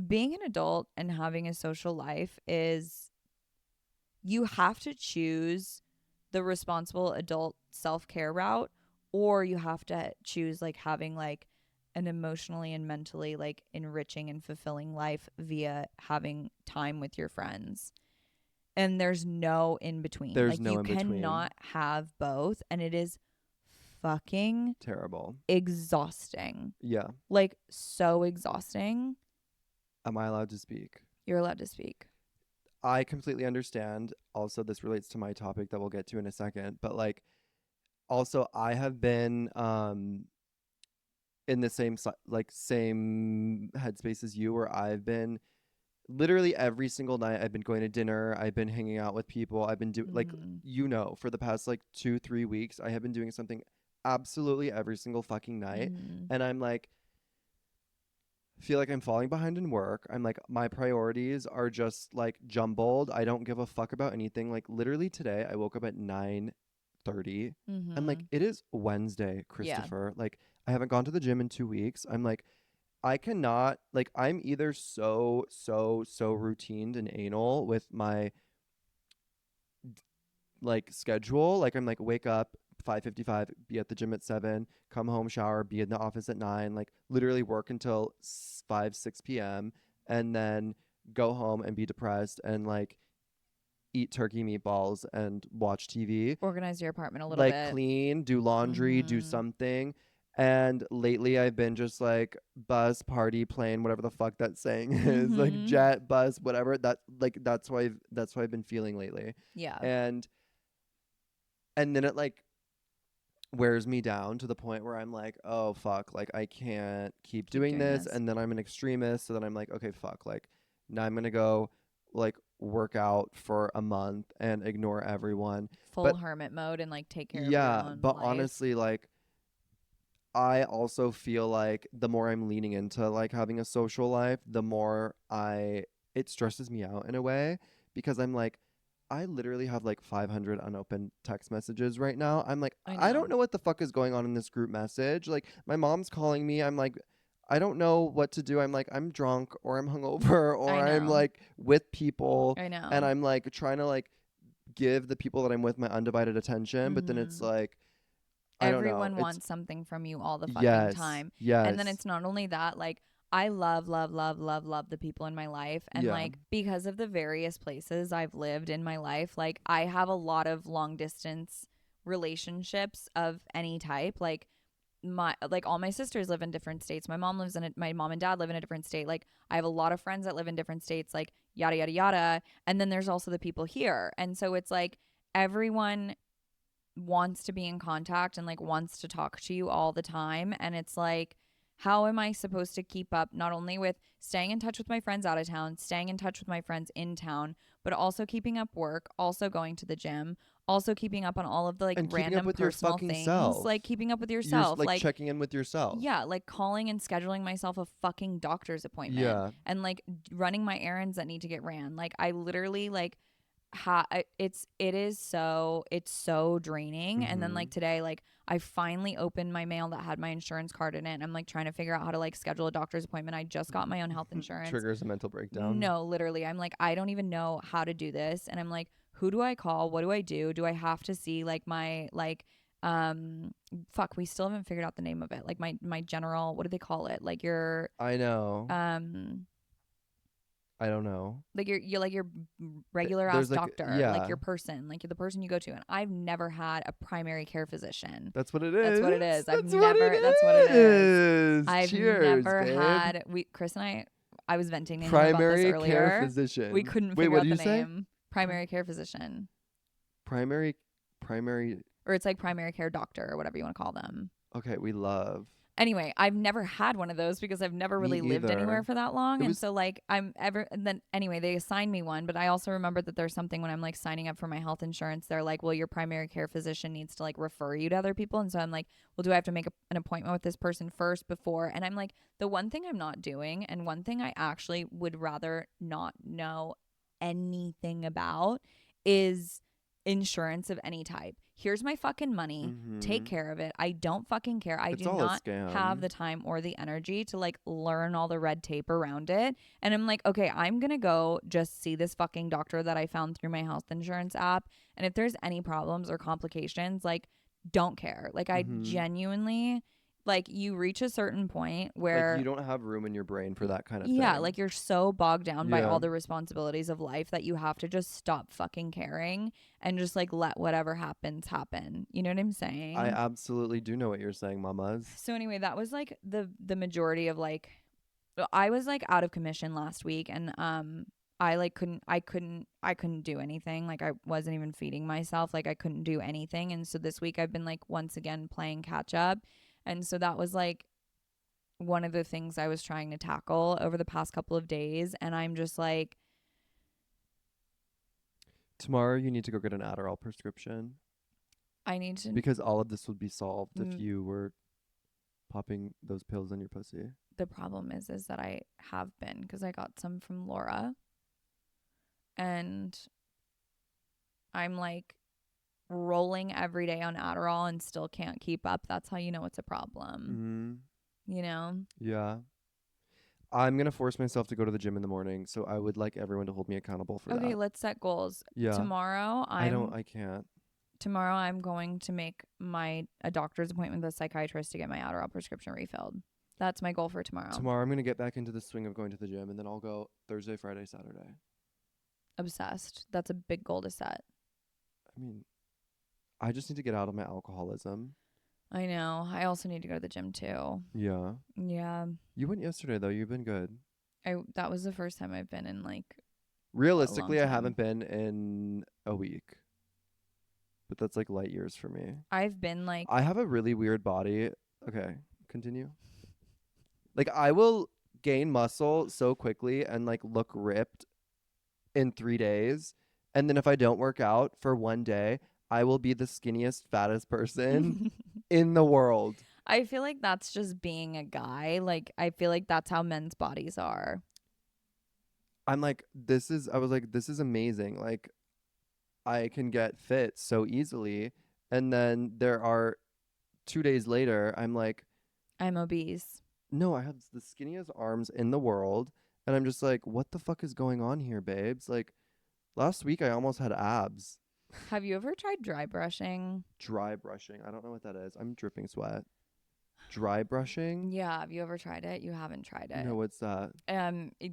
[SPEAKER 1] Being an adult and having a social life is you have to choose the responsible adult self-care route, or you have to choose like having like an emotionally and mentally like enriching and fulfilling life via having time with your friends. And there's no in between.
[SPEAKER 2] There's
[SPEAKER 1] Like
[SPEAKER 2] no
[SPEAKER 1] you
[SPEAKER 2] in between.
[SPEAKER 1] cannot have both, and it is fucking
[SPEAKER 2] Terrible.
[SPEAKER 1] exhausting.
[SPEAKER 2] Yeah.
[SPEAKER 1] Like so exhausting.
[SPEAKER 2] Am I allowed to speak?
[SPEAKER 1] You're allowed to speak.
[SPEAKER 2] I completely understand. Also, this relates to my topic that we'll get to in a second. But like, also, I have been in the same headspace as you, where I've been literally every single night. I've been going to dinner. I've been hanging out with people. I've been doing like,
[SPEAKER 1] Mm.
[SPEAKER 2] for the past like 2-3 weeks, I have been doing something absolutely every single fucking night,
[SPEAKER 1] Mm.
[SPEAKER 2] and I'm like, feel like I'm falling behind in work. I'm like, my priorities are just like jumbled. I don't give a fuck about anything. Like literally today I woke up at 9:30. I'm
[SPEAKER 1] Mm-hmm.
[SPEAKER 2] like, it is Wednesday,
[SPEAKER 1] Yeah.
[SPEAKER 2] Christopher. Like I haven't gone to the gym in 2 weeks. I'm like, I cannot, like, I'm either so routined and anal with my like schedule. Like I'm like, wake up 5:55, be at the gym at 7, come home, shower, be in the office at 9, like literally work until 5-6 p.m. and then go home and be depressed and like eat turkey meatballs and watch TV,
[SPEAKER 1] Organize your apartment a little
[SPEAKER 2] like
[SPEAKER 1] bit.
[SPEAKER 2] clean, do laundry, do
[SPEAKER 1] Mm-hmm.
[SPEAKER 2] something. And lately I've been just like bus, party, plane, whatever the fuck that saying is, like
[SPEAKER 1] Mm-hmm.
[SPEAKER 2] jet, bus, whatever. That's why I've been feeling lately.
[SPEAKER 1] Yeah.
[SPEAKER 2] And and then it like wears me down to the point where I'm like, oh fuck, like I can't keep
[SPEAKER 1] Keep
[SPEAKER 2] doing
[SPEAKER 1] doing
[SPEAKER 2] this.
[SPEAKER 1] this.
[SPEAKER 2] And then I'm an extremist, so then I'm like, okay, fuck, like now I'm gonna go like work out for a month and ignore everyone.
[SPEAKER 1] Full
[SPEAKER 2] But
[SPEAKER 1] hermit mode and like take care of your
[SPEAKER 2] yeah,
[SPEAKER 1] own
[SPEAKER 2] but
[SPEAKER 1] life.
[SPEAKER 2] honestly, like I also feel like the more I'm leaning into like having a social life, the more I it stresses me out in a way, because I'm like, I literally have like 500 unopened text messages right now. I'm like,
[SPEAKER 1] I
[SPEAKER 2] I don't
[SPEAKER 1] know.
[SPEAKER 2] know what the fuck is going on in this group message. Like my mom's calling me. I'm like, I don't know what to do. I'm like, I'm drunk or I'm hungover or
[SPEAKER 1] I
[SPEAKER 2] I'm
[SPEAKER 1] know.
[SPEAKER 2] like with people,
[SPEAKER 1] I
[SPEAKER 2] and
[SPEAKER 1] know.
[SPEAKER 2] I'm like trying to like give the people that I'm with my undivided attention, but then it's
[SPEAKER 1] Mm-hmm.
[SPEAKER 2] like, I don't know.
[SPEAKER 1] Everyone
[SPEAKER 2] It's
[SPEAKER 1] wants something from you all the fucking
[SPEAKER 2] yes,
[SPEAKER 1] time. And then
[SPEAKER 2] yes.
[SPEAKER 1] it's not only that, like, I love, love, love, love, love the people in my life. And
[SPEAKER 2] Yeah.
[SPEAKER 1] like, because of the various places I've lived in my life, like, I have a lot of long distance relationships of any type. Like, all my sisters live in different states. My mom and dad live in a different state. Like, I have a lot of friends that live in different states, like, yada, yada, yada. And then there's also the people here. And so it's like, everyone wants to be in contact and like wants to talk to you all the time, and it's like, how am I supposed to keep up not only with staying in touch with my friends out of town, staying in touch with my friends in town, but also keeping up work, also going to the gym, also keeping up on all of the like
[SPEAKER 2] And keeping up
[SPEAKER 1] random
[SPEAKER 2] with your
[SPEAKER 1] personal
[SPEAKER 2] fucking
[SPEAKER 1] things,
[SPEAKER 2] self.
[SPEAKER 1] like keeping up with
[SPEAKER 2] You're
[SPEAKER 1] yourself,
[SPEAKER 2] like
[SPEAKER 1] like,
[SPEAKER 2] checking in with yourself.
[SPEAKER 1] yeah, like calling and scheduling myself a fucking doctor's appointment
[SPEAKER 2] Yeah.
[SPEAKER 1] and like running my errands that need to get ran. Like I literally like it's so draining. And then like
[SPEAKER 2] Mhm.
[SPEAKER 1] today, like I finally opened my mail that had my insurance card in it, and I'm like trying to figure out how to like schedule a doctor's appointment. I just got my own health insurance.
[SPEAKER 2] Triggers a mental breakdown.
[SPEAKER 1] No, literally, I'm like, I don't even know how to do this. And I'm like, who do I call? What do I do? Do I have to see like my like fuck, we still haven't figured out the name of it, like my general, what do they call it, like your
[SPEAKER 2] I know.
[SPEAKER 1] um
[SPEAKER 2] I don't know.
[SPEAKER 1] like you're like your regular ass
[SPEAKER 2] There's like,
[SPEAKER 1] doctor, like
[SPEAKER 2] yeah.
[SPEAKER 1] your person, like you're the person you go to. And I've never had a primary care physician.
[SPEAKER 2] That's what it
[SPEAKER 1] That's what it
[SPEAKER 2] is.
[SPEAKER 1] is. I've
[SPEAKER 2] That's what it
[SPEAKER 1] never That's what it is.
[SPEAKER 2] is.
[SPEAKER 1] I've
[SPEAKER 2] Cheers,
[SPEAKER 1] never
[SPEAKER 2] babe.
[SPEAKER 1] had we Chris and I was venting to him about this
[SPEAKER 2] Primary care
[SPEAKER 1] earlier. We
[SPEAKER 2] physician.
[SPEAKER 1] couldn't
[SPEAKER 2] Wait,
[SPEAKER 1] figure
[SPEAKER 2] what
[SPEAKER 1] out
[SPEAKER 2] did
[SPEAKER 1] the
[SPEAKER 2] you say?
[SPEAKER 1] name. Primary care physician.
[SPEAKER 2] Primary primary
[SPEAKER 1] Or it's like primary care doctor or whatever you want to call them.
[SPEAKER 2] Okay, we love.
[SPEAKER 1] Anyway, I've never had one of those because I've never
[SPEAKER 2] Me
[SPEAKER 1] really lived anywhere
[SPEAKER 2] either.
[SPEAKER 1] for that long.
[SPEAKER 2] It
[SPEAKER 1] And
[SPEAKER 2] was
[SPEAKER 1] so like and then anyway, they assigned me one, but I also remembered that there's something when I'm like signing up for my health insurance, they're like, well, your primary care physician needs to like refer you to other people. And so I'm like, well, do I have to make an appointment with this person first before? And I'm like, the one thing I'm not doing, and one thing I actually would rather not know anything about, is insurance of any type. Here's my fucking money. Take
[SPEAKER 2] mhm.
[SPEAKER 1] care of it. I don't fucking care. I
[SPEAKER 2] It's
[SPEAKER 1] do
[SPEAKER 2] all a
[SPEAKER 1] not have
[SPEAKER 2] scam.
[SPEAKER 1] the time or the energy to like learn all the red tape around it. And I'm like, okay, I'm going to go just see this fucking doctor that I found through my health insurance app. And if there's any problems or complications, like, don't care. Like, I
[SPEAKER 2] Mhm.
[SPEAKER 1] genuinely, like you reach a certain point
[SPEAKER 2] Like you
[SPEAKER 1] where
[SPEAKER 2] don't have room in your brain for that kind of
[SPEAKER 1] yeah,
[SPEAKER 2] thing.
[SPEAKER 1] like you're so bogged down by
[SPEAKER 2] Yeah.
[SPEAKER 1] all the responsibilities of life that you have to just stop fucking caring and just like let whatever happens happen. You know what I'm
[SPEAKER 2] I
[SPEAKER 1] saying?
[SPEAKER 2] absolutely do know what you're saying, mamas.
[SPEAKER 1] So anyway, that was like the majority of like I was like out of commission last week and I like couldn't do anything. Like I wasn't even feeding myself. Like I couldn't do anything. And so this week I've been like once again playing catch up. And so that was like one of the things I was trying to tackle over the past couple of days. And I'm just like,
[SPEAKER 2] Tomorrow you need to go get an Adderall prescription
[SPEAKER 1] I need to.
[SPEAKER 2] because all of this would be solved if
[SPEAKER 1] Mm,
[SPEAKER 2] you were popping those pills in your pussy.
[SPEAKER 1] the problem is that I have been because I got some from Laura and I'm like rolling every day on Adderall and still can't keep up. That's how you know it's a problem,
[SPEAKER 2] Mm-hmm.
[SPEAKER 1] you know?
[SPEAKER 2] Yeah. I'm gonna force myself to go to the gym in the morning, so I would like everyone to hold me accountable for
[SPEAKER 1] Okay,
[SPEAKER 2] that.
[SPEAKER 1] let's set goals.
[SPEAKER 2] Yeah.
[SPEAKER 1] Tomorrow
[SPEAKER 2] I don't.
[SPEAKER 1] I'm
[SPEAKER 2] I can't.
[SPEAKER 1] tomorrow I'm going to make my a doctor's appointment with a psychiatrist to get my Adderall prescription refilled. That's my goal for tomorrow.
[SPEAKER 2] Tomorrow I'm gonna get back into the swing of going to the gym, and then I'll go Thursday, Friday, Saturday.
[SPEAKER 1] Obsessed. That's a big goal to set.
[SPEAKER 2] I mean, I just need to get out of my alcoholism.
[SPEAKER 1] I know. I also need to go to the gym too.
[SPEAKER 2] Yeah.
[SPEAKER 1] Yeah.
[SPEAKER 2] You went yesterday though. You've been good.
[SPEAKER 1] I that was the first time I've been in like a long
[SPEAKER 2] Realistically, I
[SPEAKER 1] time.
[SPEAKER 2] haven't been in a week, but that's like light years for me.
[SPEAKER 1] I've been like
[SPEAKER 2] I have a really weird body. Okay, continue. Like I will gain muscle so quickly and like look ripped in 3 days, and then if I don't work out for one day, I will be the skinniest, fattest person in the world.
[SPEAKER 1] I feel like that's just being a guy. Like I feel like that's how men's bodies are.
[SPEAKER 2] I'm like, I was like, this is amazing. Like, I can get fit so easily. And then there are 2 days later, I'm like,
[SPEAKER 1] I'm obese.
[SPEAKER 2] no, I have the skinniest arms in the world. And I'm just like, what the fuck is going on here, babes? Like, last week I almost had abs.
[SPEAKER 1] Have you ever tried dry brushing?
[SPEAKER 2] Dry brushing. I don't know what that is. I'm dripping sweat. Dry brushing?
[SPEAKER 1] Yeah, have you ever tried it? You haven't tried
[SPEAKER 2] No,
[SPEAKER 1] it.
[SPEAKER 2] what's that?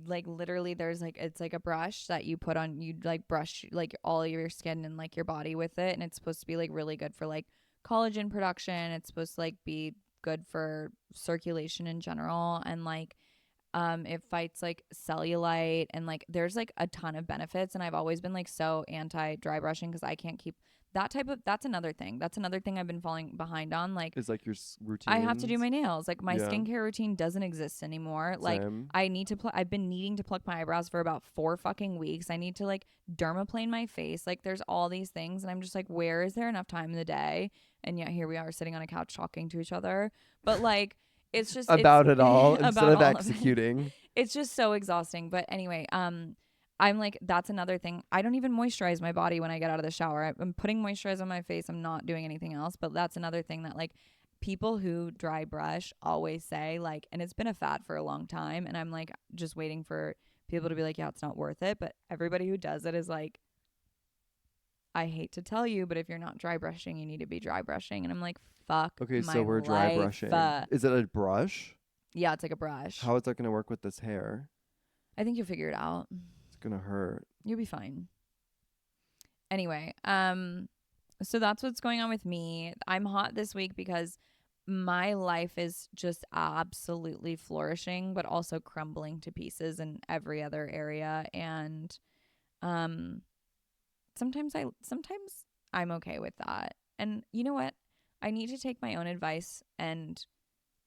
[SPEAKER 1] Like literally there's like it's like a brush that you put on, you like brush like all of your skin and like your body with it, and it's supposed to be like really good for like collagen production. It's supposed to like be good for circulation in general, and like it fights like cellulite, and like there's like a ton of benefits, and I've always been like so anti dry brushing because I can't keep that type of that's another thing I've been falling behind on. Like
[SPEAKER 2] Is like your
[SPEAKER 1] I have to do
[SPEAKER 2] routines?
[SPEAKER 1] my nails. Like my
[SPEAKER 2] Yeah,
[SPEAKER 1] skincare routine doesn't exist anymore. Like
[SPEAKER 2] same.
[SPEAKER 1] I need to I've been needing to pluck my eyebrows for about 4 fucking weeks. I need to like dermaplane my face. Like there's all these things, and I'm just like, where is there enough time in the day? And yet here we are sitting on a couch talking to each other. But like it's just it's
[SPEAKER 2] About it all instead
[SPEAKER 1] about
[SPEAKER 2] of
[SPEAKER 1] all of it.
[SPEAKER 2] executing.
[SPEAKER 1] It's just so exhausting. But anyway, I'm like, that's another thing. I don't even moisturize my body when I get out of the shower. I'm putting moisturizer on my face. I'm not doing anything else. But that's another thing that like people who dry brush always say, like, and it's been a fad for a long time. And I'm like, just waiting for people to be like, yeah, it's not worth it. But everybody who does it is like, I hate to tell you, but if you're not dry brushing, you need to be dry brushing. And I'm like, fuck
[SPEAKER 2] Okay, so
[SPEAKER 1] my
[SPEAKER 2] we're dry
[SPEAKER 1] life.
[SPEAKER 2] brushing. Is it a brush?
[SPEAKER 1] Yeah, it's like a brush.
[SPEAKER 2] How is that going to work with this hair?
[SPEAKER 1] I think you'll figure it out.
[SPEAKER 2] It's going to hurt.
[SPEAKER 1] You'll be fine. Anyway, so that's what's going on with me. I'm hot this week because my life is just absolutely flourishing, but also crumbling to pieces in every other area. And um, sometimes I'm okay with that. And you know what? I need to take my own advice and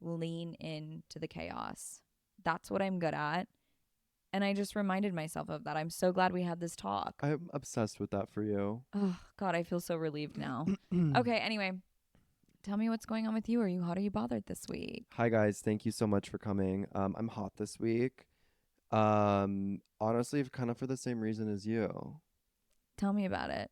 [SPEAKER 1] lean into the chaos. That's what I'm good at. And I just reminded myself of that. I'm so glad we had this talk.
[SPEAKER 2] I'm obsessed with that for you.
[SPEAKER 1] Oh, God, I feel so relieved now. Okay, anyway, tell me what's going on with you. Are you hot? Are you bothered this week?
[SPEAKER 2] Hi guys, thank you so much for coming. I'm hot this week. Honestly, kind of for the same reason as you.
[SPEAKER 1] Tell me about it.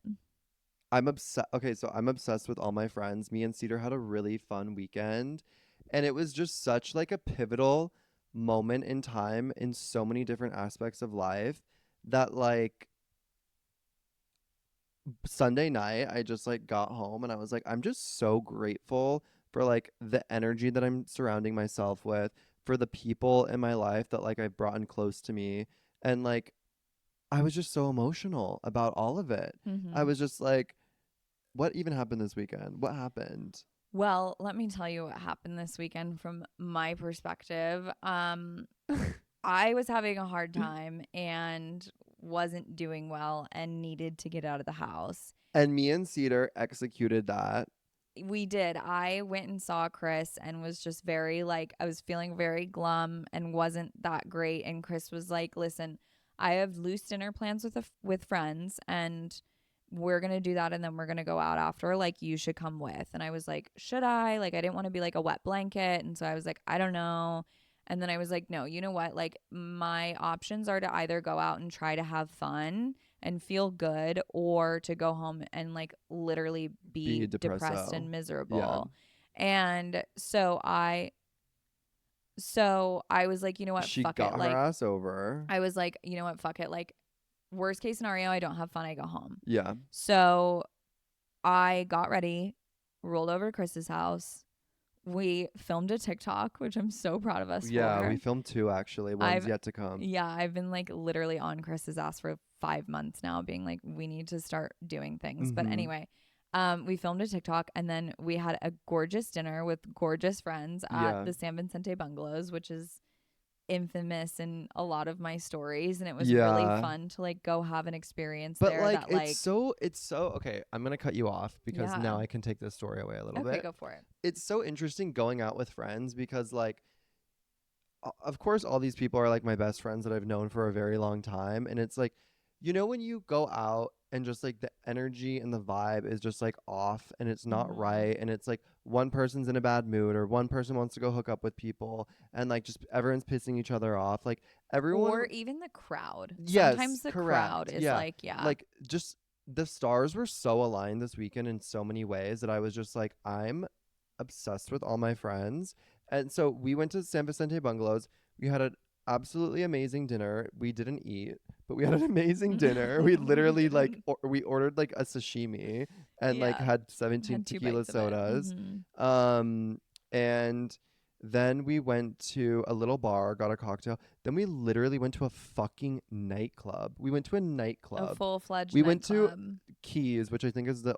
[SPEAKER 2] I'm obsessed. Okay, so I'm obsessed with all my friends. Me and Cedar had a really fun weekend, and it was just such like a pivotal moment in time in so many different aspects of life that like Sunday night I just like got home and I was like I'm just so grateful for like the energy that I'm surrounding myself with, for the people in my life that like I've brought in close to me. And like I was just so emotional about all of it. I
[SPEAKER 1] Mm-hmm.
[SPEAKER 2] was just like, what even happened this weekend? What happened?
[SPEAKER 1] Well, let me tell you what happened this weekend from my perspective. I was having a hard time and wasn't doing well and needed to get out of the house.
[SPEAKER 2] And me and Cedar executed that.
[SPEAKER 1] We did. I went and saw Chris and was just very like, I was feeling very glum and wasn't that great. And Chris was like, listen, I have loose dinner plans with friends and we're going to do that. And then we're going to go out after, like, you should come with. And I was like, should I? Like, I didn't want to be like a wet blanket. And so I was like, I don't know. And then I was like, no, you know what? Like, my options are to either go out and try to have fun and feel good, or to go home and like literally be
[SPEAKER 2] Be
[SPEAKER 1] depressed
[SPEAKER 2] depresso.
[SPEAKER 1] and
[SPEAKER 2] Yeah.
[SPEAKER 1] miserable. And so I was like, you know what,
[SPEAKER 2] She
[SPEAKER 1] fuck it.
[SPEAKER 2] got her
[SPEAKER 1] Like,
[SPEAKER 2] ass over.
[SPEAKER 1] I was like, you know what, fuck it. Like, worst case scenario, I don't have fun, I go home.
[SPEAKER 2] Yeah.
[SPEAKER 1] So I got ready, rolled over to Chris's house. We filmed a TikTok, which I'm so proud of us
[SPEAKER 2] Yeah, we
[SPEAKER 1] for.
[SPEAKER 2] filmed two actually. One's
[SPEAKER 1] I've
[SPEAKER 2] yet to come.
[SPEAKER 1] Yeah, I've been like literally on Chris's ass for 5 months now, being like, we need to start doing things. But
[SPEAKER 2] Mm-hmm.
[SPEAKER 1] anyway, we filmed a TikTok and then we had a gorgeous dinner with gorgeous friends at
[SPEAKER 2] Yeah.
[SPEAKER 1] the San Vicente Bungalows, which is infamous in a lot of my stories. And it was really
[SPEAKER 2] Yeah.
[SPEAKER 1] fun to like go have an experience
[SPEAKER 2] But
[SPEAKER 1] there
[SPEAKER 2] like
[SPEAKER 1] that like,
[SPEAKER 2] it's so okay, I'm gonna cut you off because
[SPEAKER 1] yeah.
[SPEAKER 2] now I can take this story away a little
[SPEAKER 1] Okay,
[SPEAKER 2] bit.
[SPEAKER 1] go for it.
[SPEAKER 2] It's so interesting going out with friends because like of course all these people are like my best friends that I've known for a very long time, and it's like, you know, when you go out and just like the energy and the vibe is just like off and it's not
[SPEAKER 1] Mm-hmm.
[SPEAKER 2] right, and it's like one person's in a bad mood or one person wants to go hook up with people and like just everyone's pissing each other off, like everyone.
[SPEAKER 1] Or even the crowd.
[SPEAKER 2] Yes,
[SPEAKER 1] Sometimes the crowd
[SPEAKER 2] correct.
[SPEAKER 1] is
[SPEAKER 2] Yeah.
[SPEAKER 1] like, yeah.
[SPEAKER 2] Like just the stars were so aligned this weekend in so many ways that I was just like, I'm obsessed with all my friends. And so we went to San Vicente Bungalows. We had an absolutely amazing dinner. We didn't eat, but we had an amazing dinner. We
[SPEAKER 1] We
[SPEAKER 2] literally like
[SPEAKER 1] didn't.
[SPEAKER 2] we ordered like a sashimi and like
[SPEAKER 1] Yeah.
[SPEAKER 2] had 17
[SPEAKER 1] Had two
[SPEAKER 2] tequila
[SPEAKER 1] bites of it.
[SPEAKER 2] sodas.
[SPEAKER 1] Mm-hmm.
[SPEAKER 2] Um and then we went to a little bar, got a cocktail. Then we literally went to a fucking nightclub. We went to a
[SPEAKER 1] A
[SPEAKER 2] nightclub.
[SPEAKER 1] full-fledged
[SPEAKER 2] We went to
[SPEAKER 1] nightclub.
[SPEAKER 2] Keys, which I think is the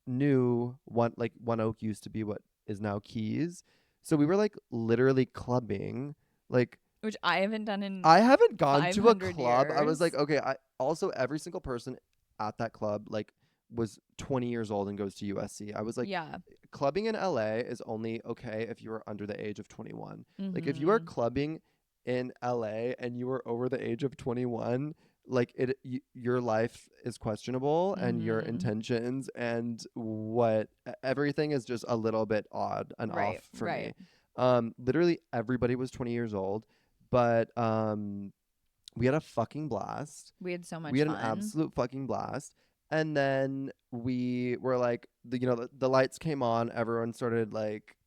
[SPEAKER 2] new one. Like One Oak used to be what is now Keys. So we were like literally clubbing. Like
[SPEAKER 1] Which I haven't done in
[SPEAKER 2] I haven't gone to a
[SPEAKER 1] 500
[SPEAKER 2] club. I was like,
[SPEAKER 1] years.
[SPEAKER 2] okay. I also every single person at that club like was 20 years old and goes to USC. I was like,
[SPEAKER 1] Yeah.
[SPEAKER 2] clubbing in LA is only okay if you are under the age of 21. Like if you are
[SPEAKER 1] Mm-hmm.
[SPEAKER 2] clubbing in LA and you are over the age of 21, like your life is questionable and your
[SPEAKER 1] Mm-hmm.
[SPEAKER 2] intentions and what everything is just a little bit odd and
[SPEAKER 1] Right.
[SPEAKER 2] off for
[SPEAKER 1] Right.
[SPEAKER 2] me. Literally everybody was 20 years old, but we had a fucking blast.
[SPEAKER 1] We had so
[SPEAKER 2] We
[SPEAKER 1] much
[SPEAKER 2] had an
[SPEAKER 1] fun.
[SPEAKER 2] absolute fucking blast. And then we were like, the lights came on. Everyone started like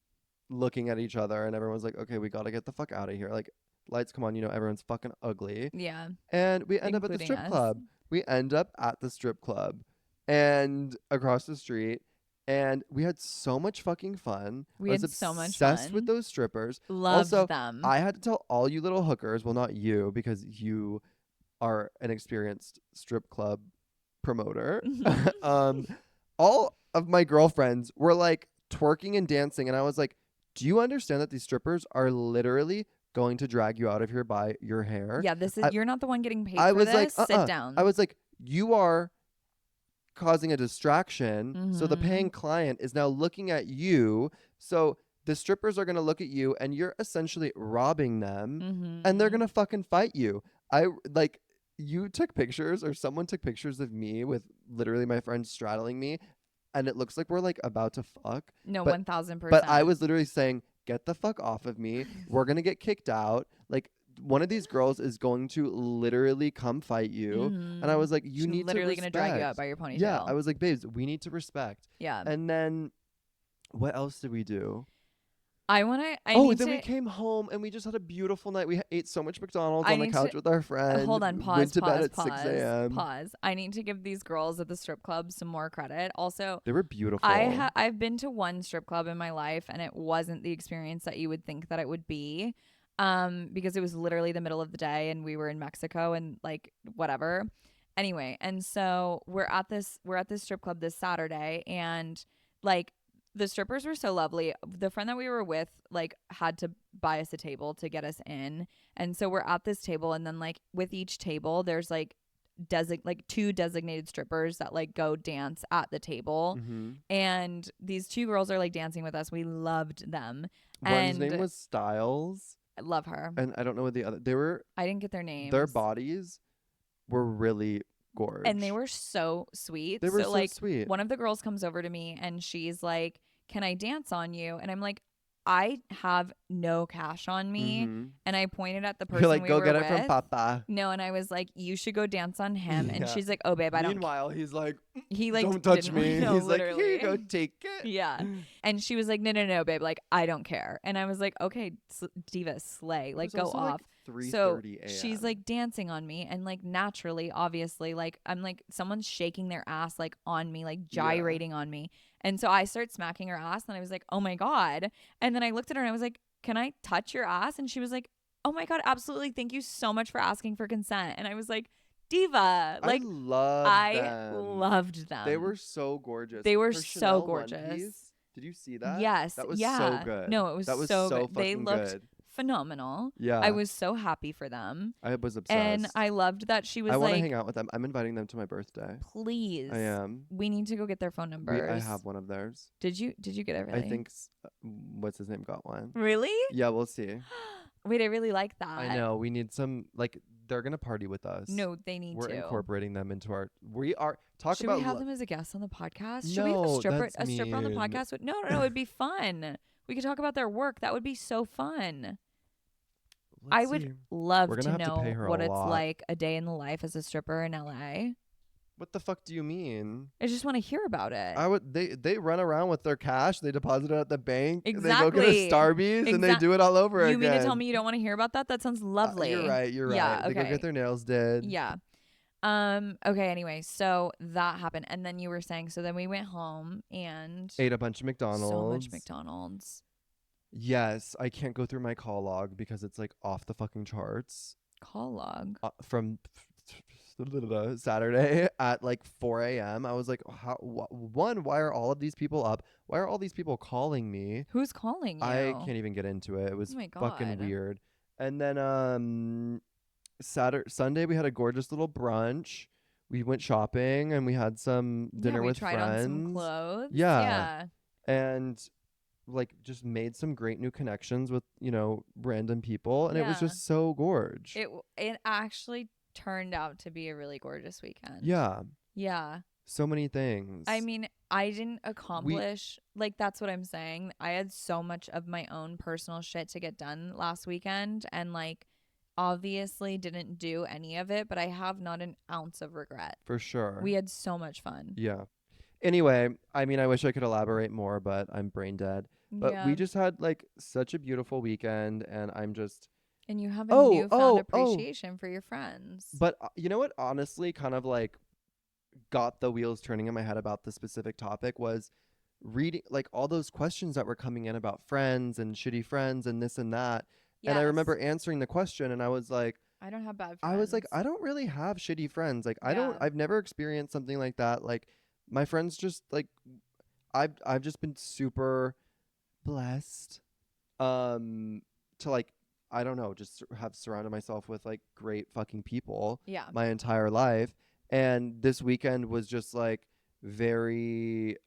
[SPEAKER 2] looking at each other, and everyone's like, okay, we got to get the fuck out of here. Like, lights come on, everyone's fucking ugly.
[SPEAKER 1] Yeah.
[SPEAKER 2] And we end up at the
[SPEAKER 1] Including
[SPEAKER 2] strip
[SPEAKER 1] us.
[SPEAKER 2] club. We end up at the strip club and across the street. And we had so much fucking fun.
[SPEAKER 1] We
[SPEAKER 2] I was
[SPEAKER 1] had so much
[SPEAKER 2] obsessed with
[SPEAKER 1] fun.
[SPEAKER 2] those strippers.
[SPEAKER 1] Loved
[SPEAKER 2] Also,
[SPEAKER 1] them.
[SPEAKER 2] I had to tell all you little hookers, well, not you, because you are an experienced strip club promoter. um, all of my girlfriends were like twerking and dancing, and I was like, "Do you understand that these strippers are literally going to drag you out of here by your hair?"
[SPEAKER 1] Yeah, this is
[SPEAKER 2] I,
[SPEAKER 1] you're not the one getting paid
[SPEAKER 2] I
[SPEAKER 1] for
[SPEAKER 2] was like,
[SPEAKER 1] this. Sit down.
[SPEAKER 2] I was like, "You are causing a distraction, so the
[SPEAKER 1] Mm-hmm.
[SPEAKER 2] paying client is now looking at you. So the strippers are gonna look at you, and you're essentially robbing them, and they're
[SPEAKER 1] Mm-hmm.
[SPEAKER 2] gonna fucking fight you." I like you took pictures, or someone took pictures of me with literally my friend straddling me, and it looks like we're like about to fuck.
[SPEAKER 1] No,
[SPEAKER 2] But but I
[SPEAKER 1] 1000%.
[SPEAKER 2] was literally saying, "Get the fuck off of me. We're gonna get kicked out." Like one of these girls is going to literally come fight you. And I
[SPEAKER 1] Mm-hmm.
[SPEAKER 2] was like, you
[SPEAKER 1] She's
[SPEAKER 2] need to
[SPEAKER 1] literally gonna drag you out
[SPEAKER 2] respect.
[SPEAKER 1] by your
[SPEAKER 2] Yeah, I
[SPEAKER 1] ponytail.
[SPEAKER 2] was like, babes, we need to respect.
[SPEAKER 1] Yeah.
[SPEAKER 2] And then what else did we do?
[SPEAKER 1] I
[SPEAKER 2] Oh,
[SPEAKER 1] need
[SPEAKER 2] then we
[SPEAKER 1] to,
[SPEAKER 2] came home and we just had a beautiful night. We ate so much McDonald's
[SPEAKER 1] I
[SPEAKER 2] on the
[SPEAKER 1] need to,
[SPEAKER 2] couch with our friend.
[SPEAKER 1] hold on,
[SPEAKER 2] Went
[SPEAKER 1] pause,
[SPEAKER 2] to bed
[SPEAKER 1] pause,
[SPEAKER 2] at 6
[SPEAKER 1] pause,
[SPEAKER 2] a.m.
[SPEAKER 1] pause. I need to give these girls at the strip club some more credit. Also,
[SPEAKER 2] They were beautiful.
[SPEAKER 1] I've been to one strip club in my life and it wasn't the experience that you would think that it would be. Because it was literally the middle of the day and we were in Mexico and like whatever. Anyway, and so we're at this strip club this Saturday and like the strippers were so lovely. The friend that we were with like had to buy us a table to get us in. And so we're at this table and then like with each table there's like two designated strippers that like go dance at the table.
[SPEAKER 2] Hmm.
[SPEAKER 1] And these two girls are like dancing with us. We loved them.
[SPEAKER 2] One's name
[SPEAKER 1] And
[SPEAKER 2] was Styles,
[SPEAKER 1] I love her.
[SPEAKER 2] and I don't know what the other. They were
[SPEAKER 1] I didn't get their
[SPEAKER 2] their
[SPEAKER 1] names.
[SPEAKER 2] bodies were really
[SPEAKER 1] And they
[SPEAKER 2] gorge.
[SPEAKER 1] were so sweet.
[SPEAKER 2] They were
[SPEAKER 1] So
[SPEAKER 2] so
[SPEAKER 1] like
[SPEAKER 2] sweet.
[SPEAKER 1] one of the girls comes over to me and she's like, "Can I dance on you?" And I'm like, "I have no cash on me."
[SPEAKER 2] Mm-hmm.
[SPEAKER 1] And I pointed at the
[SPEAKER 2] You're
[SPEAKER 1] person
[SPEAKER 2] like,
[SPEAKER 1] we
[SPEAKER 2] go
[SPEAKER 1] were
[SPEAKER 2] get it from
[SPEAKER 1] with.
[SPEAKER 2] Papa.
[SPEAKER 1] No, and I was like, "You should go dance on him." And
[SPEAKER 2] Yeah.
[SPEAKER 1] she's like, "Oh babe, I don't."
[SPEAKER 2] Meanwhile, he's like,
[SPEAKER 1] He like
[SPEAKER 2] don't touch
[SPEAKER 1] didn't
[SPEAKER 2] me.
[SPEAKER 1] know,
[SPEAKER 2] He's like, here you
[SPEAKER 1] literally.
[SPEAKER 2] go, take it.
[SPEAKER 1] Yeah. And she was like, "No, no, no, babe. Like, I don't care." And I was like, "Okay, diva, slay.
[SPEAKER 2] It
[SPEAKER 1] Like,
[SPEAKER 2] was
[SPEAKER 1] go
[SPEAKER 2] also
[SPEAKER 1] off."
[SPEAKER 2] like
[SPEAKER 1] So
[SPEAKER 2] 3:30 a.m.
[SPEAKER 1] she's like dancing on me. And like, naturally, obviously, like, I'm like, someone's shaking their ass like on me, like
[SPEAKER 2] Yeah.
[SPEAKER 1] gyrating on me. And so I start smacking her ass. And I was like, "Oh my God." And then I looked at her and I was like, "Can I touch your ass?" And she was like, "Oh my God, absolutely. Thank you so much for asking for consent." And I was like, "Diva."
[SPEAKER 2] I
[SPEAKER 1] Like,
[SPEAKER 2] loved
[SPEAKER 1] I
[SPEAKER 2] them.
[SPEAKER 1] loved
[SPEAKER 2] They
[SPEAKER 1] them.
[SPEAKER 2] were so gorgeous.
[SPEAKER 1] They were
[SPEAKER 2] Her
[SPEAKER 1] so
[SPEAKER 2] Chanel one
[SPEAKER 1] gorgeous.
[SPEAKER 2] piece. Did you see that?
[SPEAKER 1] Yes.
[SPEAKER 2] That was so
[SPEAKER 1] Yeah.
[SPEAKER 2] good.
[SPEAKER 1] No, it was
[SPEAKER 2] That was
[SPEAKER 1] so good.
[SPEAKER 2] so
[SPEAKER 1] They
[SPEAKER 2] fucking
[SPEAKER 1] looked
[SPEAKER 2] good.
[SPEAKER 1] phenomenal. I
[SPEAKER 2] Yeah.
[SPEAKER 1] was so happy for them.
[SPEAKER 2] I was
[SPEAKER 1] And
[SPEAKER 2] obsessed.
[SPEAKER 1] I loved that she
[SPEAKER 2] I
[SPEAKER 1] was
[SPEAKER 2] want to
[SPEAKER 1] like,
[SPEAKER 2] hang out with them. I'm inviting them to my birthday.
[SPEAKER 1] "Please,
[SPEAKER 2] I am.
[SPEAKER 1] we need to go get their phone
[SPEAKER 2] I
[SPEAKER 1] numbers."
[SPEAKER 2] have one of theirs.
[SPEAKER 1] Did you get it
[SPEAKER 2] I
[SPEAKER 1] really?
[SPEAKER 2] think what's his name got one.
[SPEAKER 1] Really?
[SPEAKER 2] Yeah, we'll see.
[SPEAKER 1] Wait, I really like
[SPEAKER 2] I
[SPEAKER 1] that.
[SPEAKER 2] know we need some like they're gonna party with us.
[SPEAKER 1] No, they need
[SPEAKER 2] We're
[SPEAKER 1] to.
[SPEAKER 2] incorporating them into our. We are talk
[SPEAKER 1] Should we
[SPEAKER 2] about.
[SPEAKER 1] have them as a guest on the podcast? Should we have
[SPEAKER 2] No, that's
[SPEAKER 1] a stripper on the
[SPEAKER 2] mean.
[SPEAKER 1] podcast? No, no, no, it'd be fun. We could talk about their work. That would be so fun. I
[SPEAKER 2] Let's
[SPEAKER 1] would
[SPEAKER 2] see.
[SPEAKER 1] love
[SPEAKER 2] We're gonna
[SPEAKER 1] to
[SPEAKER 2] have to pay
[SPEAKER 1] know
[SPEAKER 2] her a
[SPEAKER 1] what it's
[SPEAKER 2] lot.
[SPEAKER 1] like a day in the life as a stripper in LA.
[SPEAKER 2] What the fuck do you mean?
[SPEAKER 1] I just want to hear about it.
[SPEAKER 2] I would. They run around with their cash. They deposit it at the bank. They go get a
[SPEAKER 1] Exactly.
[SPEAKER 2] Starbucks and they do it all over
[SPEAKER 1] You
[SPEAKER 2] again.
[SPEAKER 1] mean to tell me you don't want to hear about that? That sounds lovely.
[SPEAKER 2] You're right. You're
[SPEAKER 1] Yeah,
[SPEAKER 2] right. They go
[SPEAKER 1] okay.
[SPEAKER 2] get their nails did.
[SPEAKER 1] Yeah. Okay, anyway, so that happened. And then you were saying, so then we went home and
[SPEAKER 2] Ate a bunch of McDonald's.
[SPEAKER 1] so much McDonald's.
[SPEAKER 2] Yes, I can't go through my call log because it's like off the fucking charts.
[SPEAKER 1] Call log.
[SPEAKER 2] From Saturday at like 4 a.m. I was like, how? One, why are all of these people up? Why are all these people calling me?
[SPEAKER 1] Who's calling you?
[SPEAKER 2] I can't even get into it. It was
[SPEAKER 1] Oh my
[SPEAKER 2] fucking
[SPEAKER 1] God.
[SPEAKER 2] weird. And then Sunday we had a gorgeous little brunch. We went shopping and we had some dinner
[SPEAKER 1] we
[SPEAKER 2] with
[SPEAKER 1] tried
[SPEAKER 2] friends.
[SPEAKER 1] on some clothes.
[SPEAKER 2] Yeah. And like just made some great new connections with, random people, and it was
[SPEAKER 1] Yeah.
[SPEAKER 2] just so gorge.
[SPEAKER 1] It actually turned out to be a really gorgeous weekend.
[SPEAKER 2] Yeah.
[SPEAKER 1] Yeah.
[SPEAKER 2] So many things.
[SPEAKER 1] I mean, I didn't accomplish like that's what I'm saying. I had so much of my own personal shit to get done last weekend and like obviously didn't do any of it, but I have not an ounce of regret.
[SPEAKER 2] For sure.
[SPEAKER 1] We had so much fun.
[SPEAKER 2] Yeah. Anyway, I mean, I wish I could elaborate more, but I'm brain dead. But
[SPEAKER 1] yeah.
[SPEAKER 2] we just had like such a beautiful weekend, and I'm just.
[SPEAKER 1] And you have a newfound appreciation for your friends.
[SPEAKER 2] But you know what? Honestly, kind of like got the wheels turning in my head about the specific topic was reading like all those questions that were coming in about friends and shitty friends and this and that.
[SPEAKER 1] Yes.
[SPEAKER 2] And I remember answering the question, and I was like,
[SPEAKER 1] I don't have bad friends.
[SPEAKER 2] I was like, I don't really have shitty friends. Like,
[SPEAKER 1] Yeah.
[SPEAKER 2] I've never experienced something like that. Like, my friends just like, I've just been super blessed, to like, I don't know, just have surrounded myself with like great fucking people.
[SPEAKER 1] Yeah.
[SPEAKER 2] My entire life. And this weekend was just like very,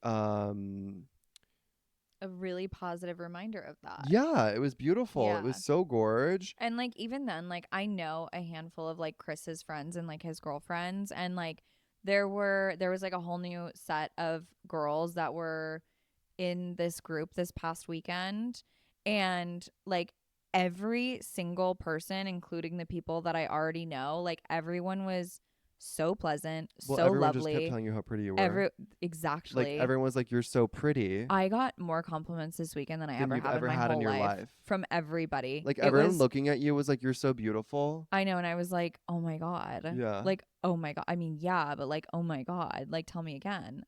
[SPEAKER 1] a really positive reminder of that.
[SPEAKER 2] yeah, it was beautiful.
[SPEAKER 1] Yeah.
[SPEAKER 2] It was so gorge.
[SPEAKER 1] And like even then, like I know a handful of like Chris's friends and like his girlfriends, and like there was like a whole new set of girls that were in this group this past weekend, and like every single person, including the people that I already know, like everyone was so pleasant,
[SPEAKER 2] Well,
[SPEAKER 1] so
[SPEAKER 2] everyone just kept
[SPEAKER 1] lovely.
[SPEAKER 2] telling you how pretty you were.
[SPEAKER 1] Every
[SPEAKER 2] Like
[SPEAKER 1] exactly.
[SPEAKER 2] everyone was like, "You're so pretty,"
[SPEAKER 1] I got more compliments this weekend than I
[SPEAKER 2] than
[SPEAKER 1] ever
[SPEAKER 2] you've
[SPEAKER 1] have in
[SPEAKER 2] ever
[SPEAKER 1] my
[SPEAKER 2] had in
[SPEAKER 1] whole
[SPEAKER 2] your
[SPEAKER 1] life
[SPEAKER 2] life.
[SPEAKER 1] from everybody.
[SPEAKER 2] Like
[SPEAKER 1] It
[SPEAKER 2] everyone
[SPEAKER 1] was
[SPEAKER 2] looking at you was like, "You're so beautiful."
[SPEAKER 1] I know, and I was like, "Oh my god."
[SPEAKER 2] Yeah.
[SPEAKER 1] Like, "Oh my god." I mean, yeah, but like, "Oh my god." Like, tell me again.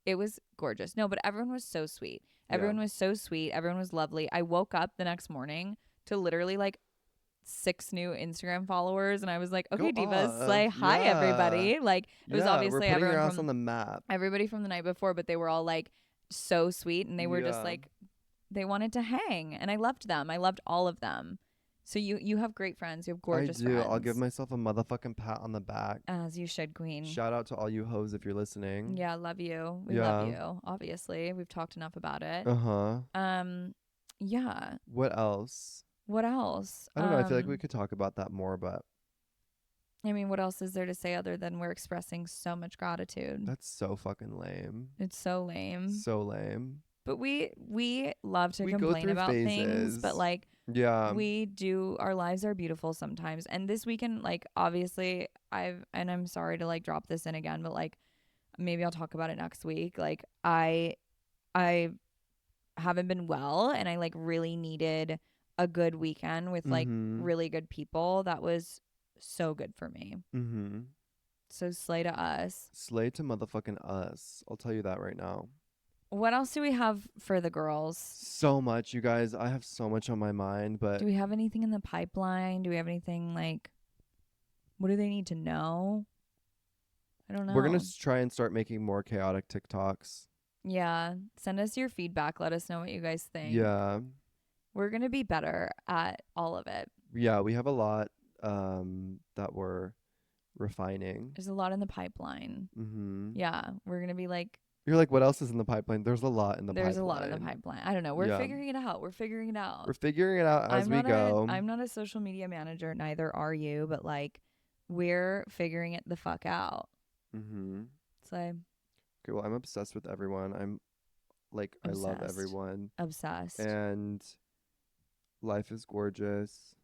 [SPEAKER 1] It was gorgeous. No, but everyone was so sweet.
[SPEAKER 2] Yeah.
[SPEAKER 1] Everyone was so sweet. Everyone was lovely. I woke up the next morning to literally like 6 new Instagram followers, and I was like,
[SPEAKER 2] Go
[SPEAKER 1] "Okay, divas,
[SPEAKER 2] off.
[SPEAKER 1] slay. Hi
[SPEAKER 2] Yeah.
[SPEAKER 1] everybody." Like, it was
[SPEAKER 2] Yeah, we're
[SPEAKER 1] obviously
[SPEAKER 2] putting your ass on the map.
[SPEAKER 1] everybody from the night before, but they were all like so sweet, and they were just
[SPEAKER 2] Yeah.
[SPEAKER 1] like they wanted to hang, and I loved them. I loved all of them. So you have great friends. You have
[SPEAKER 2] I
[SPEAKER 1] gorgeous
[SPEAKER 2] do. I'll give
[SPEAKER 1] friends,
[SPEAKER 2] myself a motherfucking pat on the back.
[SPEAKER 1] as you should, queen.
[SPEAKER 2] Shout out to all you hoes if you're listening.
[SPEAKER 1] Yeah, love you. We love
[SPEAKER 2] Yeah.
[SPEAKER 1] you. Obviously, we've talked enough about it.
[SPEAKER 2] Uh-huh.
[SPEAKER 1] Um, yeah.
[SPEAKER 2] What else?
[SPEAKER 1] What else?
[SPEAKER 2] I don't know. I feel like we could talk about that more, but
[SPEAKER 1] I mean, what else is there to say other than we're expressing so much gratitude?
[SPEAKER 2] that's so fucking lame.
[SPEAKER 1] It's so lame.
[SPEAKER 2] So lame.
[SPEAKER 1] But we love to
[SPEAKER 2] We go
[SPEAKER 1] complain
[SPEAKER 2] through
[SPEAKER 1] about things, but
[SPEAKER 2] phases.
[SPEAKER 1] like
[SPEAKER 2] Yeah.
[SPEAKER 1] we do our lives are beautiful sometimes. And this weekend, like obviously I'm sorry to like drop this in again, but like maybe I'll talk about it next week. Like I haven't been well, and I like really needed a good weekend with like
[SPEAKER 2] Mm-hmm.
[SPEAKER 1] really good people. That was so good for me.
[SPEAKER 2] Mm-hmm.
[SPEAKER 1] So slay to us.
[SPEAKER 2] Slay to motherfucking us. I'll tell you that right now.
[SPEAKER 1] What else do we have for the girls?
[SPEAKER 2] So much, you guys. I have so much on my mind, but
[SPEAKER 1] Do we have anything in the pipeline? Do we have anything like what do they need to know? I don't
[SPEAKER 2] we're gonna
[SPEAKER 1] know.
[SPEAKER 2] try and start making more chaotic TikToks.
[SPEAKER 1] Yeah, send us your feedback. Let us know what you guys think.
[SPEAKER 2] Yeah.
[SPEAKER 1] We're going to be better at all of it.
[SPEAKER 2] Yeah, we have a lot that we're refining.
[SPEAKER 1] There's a lot in the pipeline.
[SPEAKER 2] Mm-hmm.
[SPEAKER 1] Yeah, we're going to be like
[SPEAKER 2] You're like, what else is in the pipeline? There's a lot in the
[SPEAKER 1] there's
[SPEAKER 2] pipeline.
[SPEAKER 1] a lot in the pipeline. I don't know. We're
[SPEAKER 2] Yeah.
[SPEAKER 1] figuring it out. We're figuring it out.
[SPEAKER 2] We're figuring it out as we go.
[SPEAKER 1] I'm not a social media manager, neither are you, but like we're figuring it the fuck out.
[SPEAKER 2] Mm-hmm.
[SPEAKER 1] So
[SPEAKER 2] Okay, well, I'm obsessed with everyone. I'm like, I love
[SPEAKER 1] obsessed.
[SPEAKER 2] everyone.
[SPEAKER 1] Obsessed.
[SPEAKER 2] And life is gorgeous.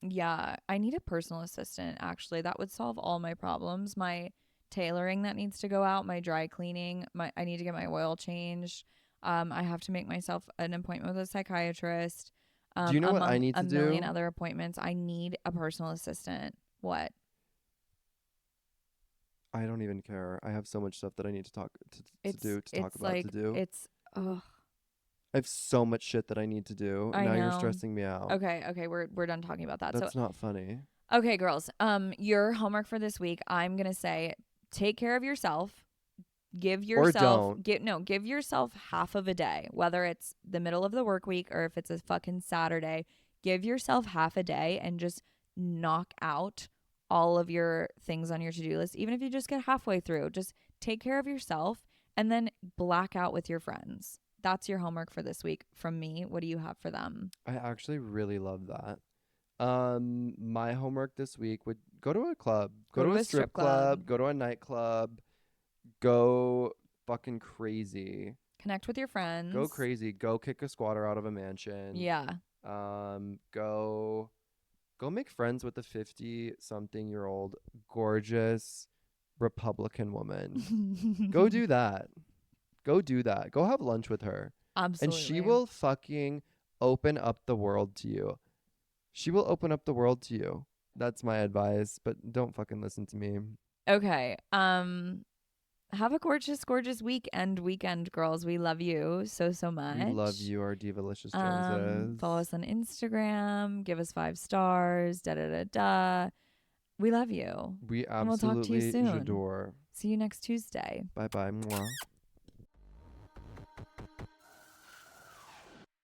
[SPEAKER 1] Yeah, I need a personal assistant actually. That would solve all my problems. My tailoring that needs to go out, my dry cleaning, I need to get my oil changed. I have to make myself an appointment with a psychiatrist.
[SPEAKER 2] Do you know what I
[SPEAKER 1] Among
[SPEAKER 2] need
[SPEAKER 1] a
[SPEAKER 2] to
[SPEAKER 1] million
[SPEAKER 2] do?
[SPEAKER 1] other appointments. I need a personal assistant. What?
[SPEAKER 2] I don't even care. I have so much stuff that I need to talk to do, to talk
[SPEAKER 1] It's
[SPEAKER 2] about, to
[SPEAKER 1] like
[SPEAKER 2] do.
[SPEAKER 1] it's ugh.
[SPEAKER 2] I have so much shit that I need to do.
[SPEAKER 1] I
[SPEAKER 2] Now you're
[SPEAKER 1] know.
[SPEAKER 2] stressing me out.
[SPEAKER 1] Okay, we're done talking about that.
[SPEAKER 2] That's not funny.
[SPEAKER 1] Okay, girls. Your homework for this week, I'm gonna say take care of yourself. Give yourself give yourself half of a day, whether it's the middle of the work week or if it's a fucking Saturday. Give yourself half a day and just knock out all of your things on your to-do list. Even if you just get halfway through, just take care of yourself and then black out with your friends. That's your homework for this week from me. What do you have for them?
[SPEAKER 2] I actually really love that. My homework this week would go to a club, go to a strip club, go to a nightclub, go fucking crazy.
[SPEAKER 1] Connect with your friends.
[SPEAKER 2] Go crazy. Go kick a squatter out of a mansion.
[SPEAKER 1] Yeah.
[SPEAKER 2] Go make friends with a 50-something-year-old gorgeous Republican woman. Go do that. Go do that. Go have lunch with her.
[SPEAKER 1] Absolutely.
[SPEAKER 2] And she will fucking open up the world to you. She will open up the world to you. That's my advice, but don't fucking listen to me.
[SPEAKER 1] Okay. Have a gorgeous, gorgeous weekend, girls. We love you so much.
[SPEAKER 2] We love you, our Divalicious Joneses.
[SPEAKER 1] Follow us on Instagram. Give us 5 stars. We love you.
[SPEAKER 2] We absolutely
[SPEAKER 1] and we'll talk to you soon.
[SPEAKER 2] adore.
[SPEAKER 1] See you next Tuesday.
[SPEAKER 2] Bye-bye. Mwah.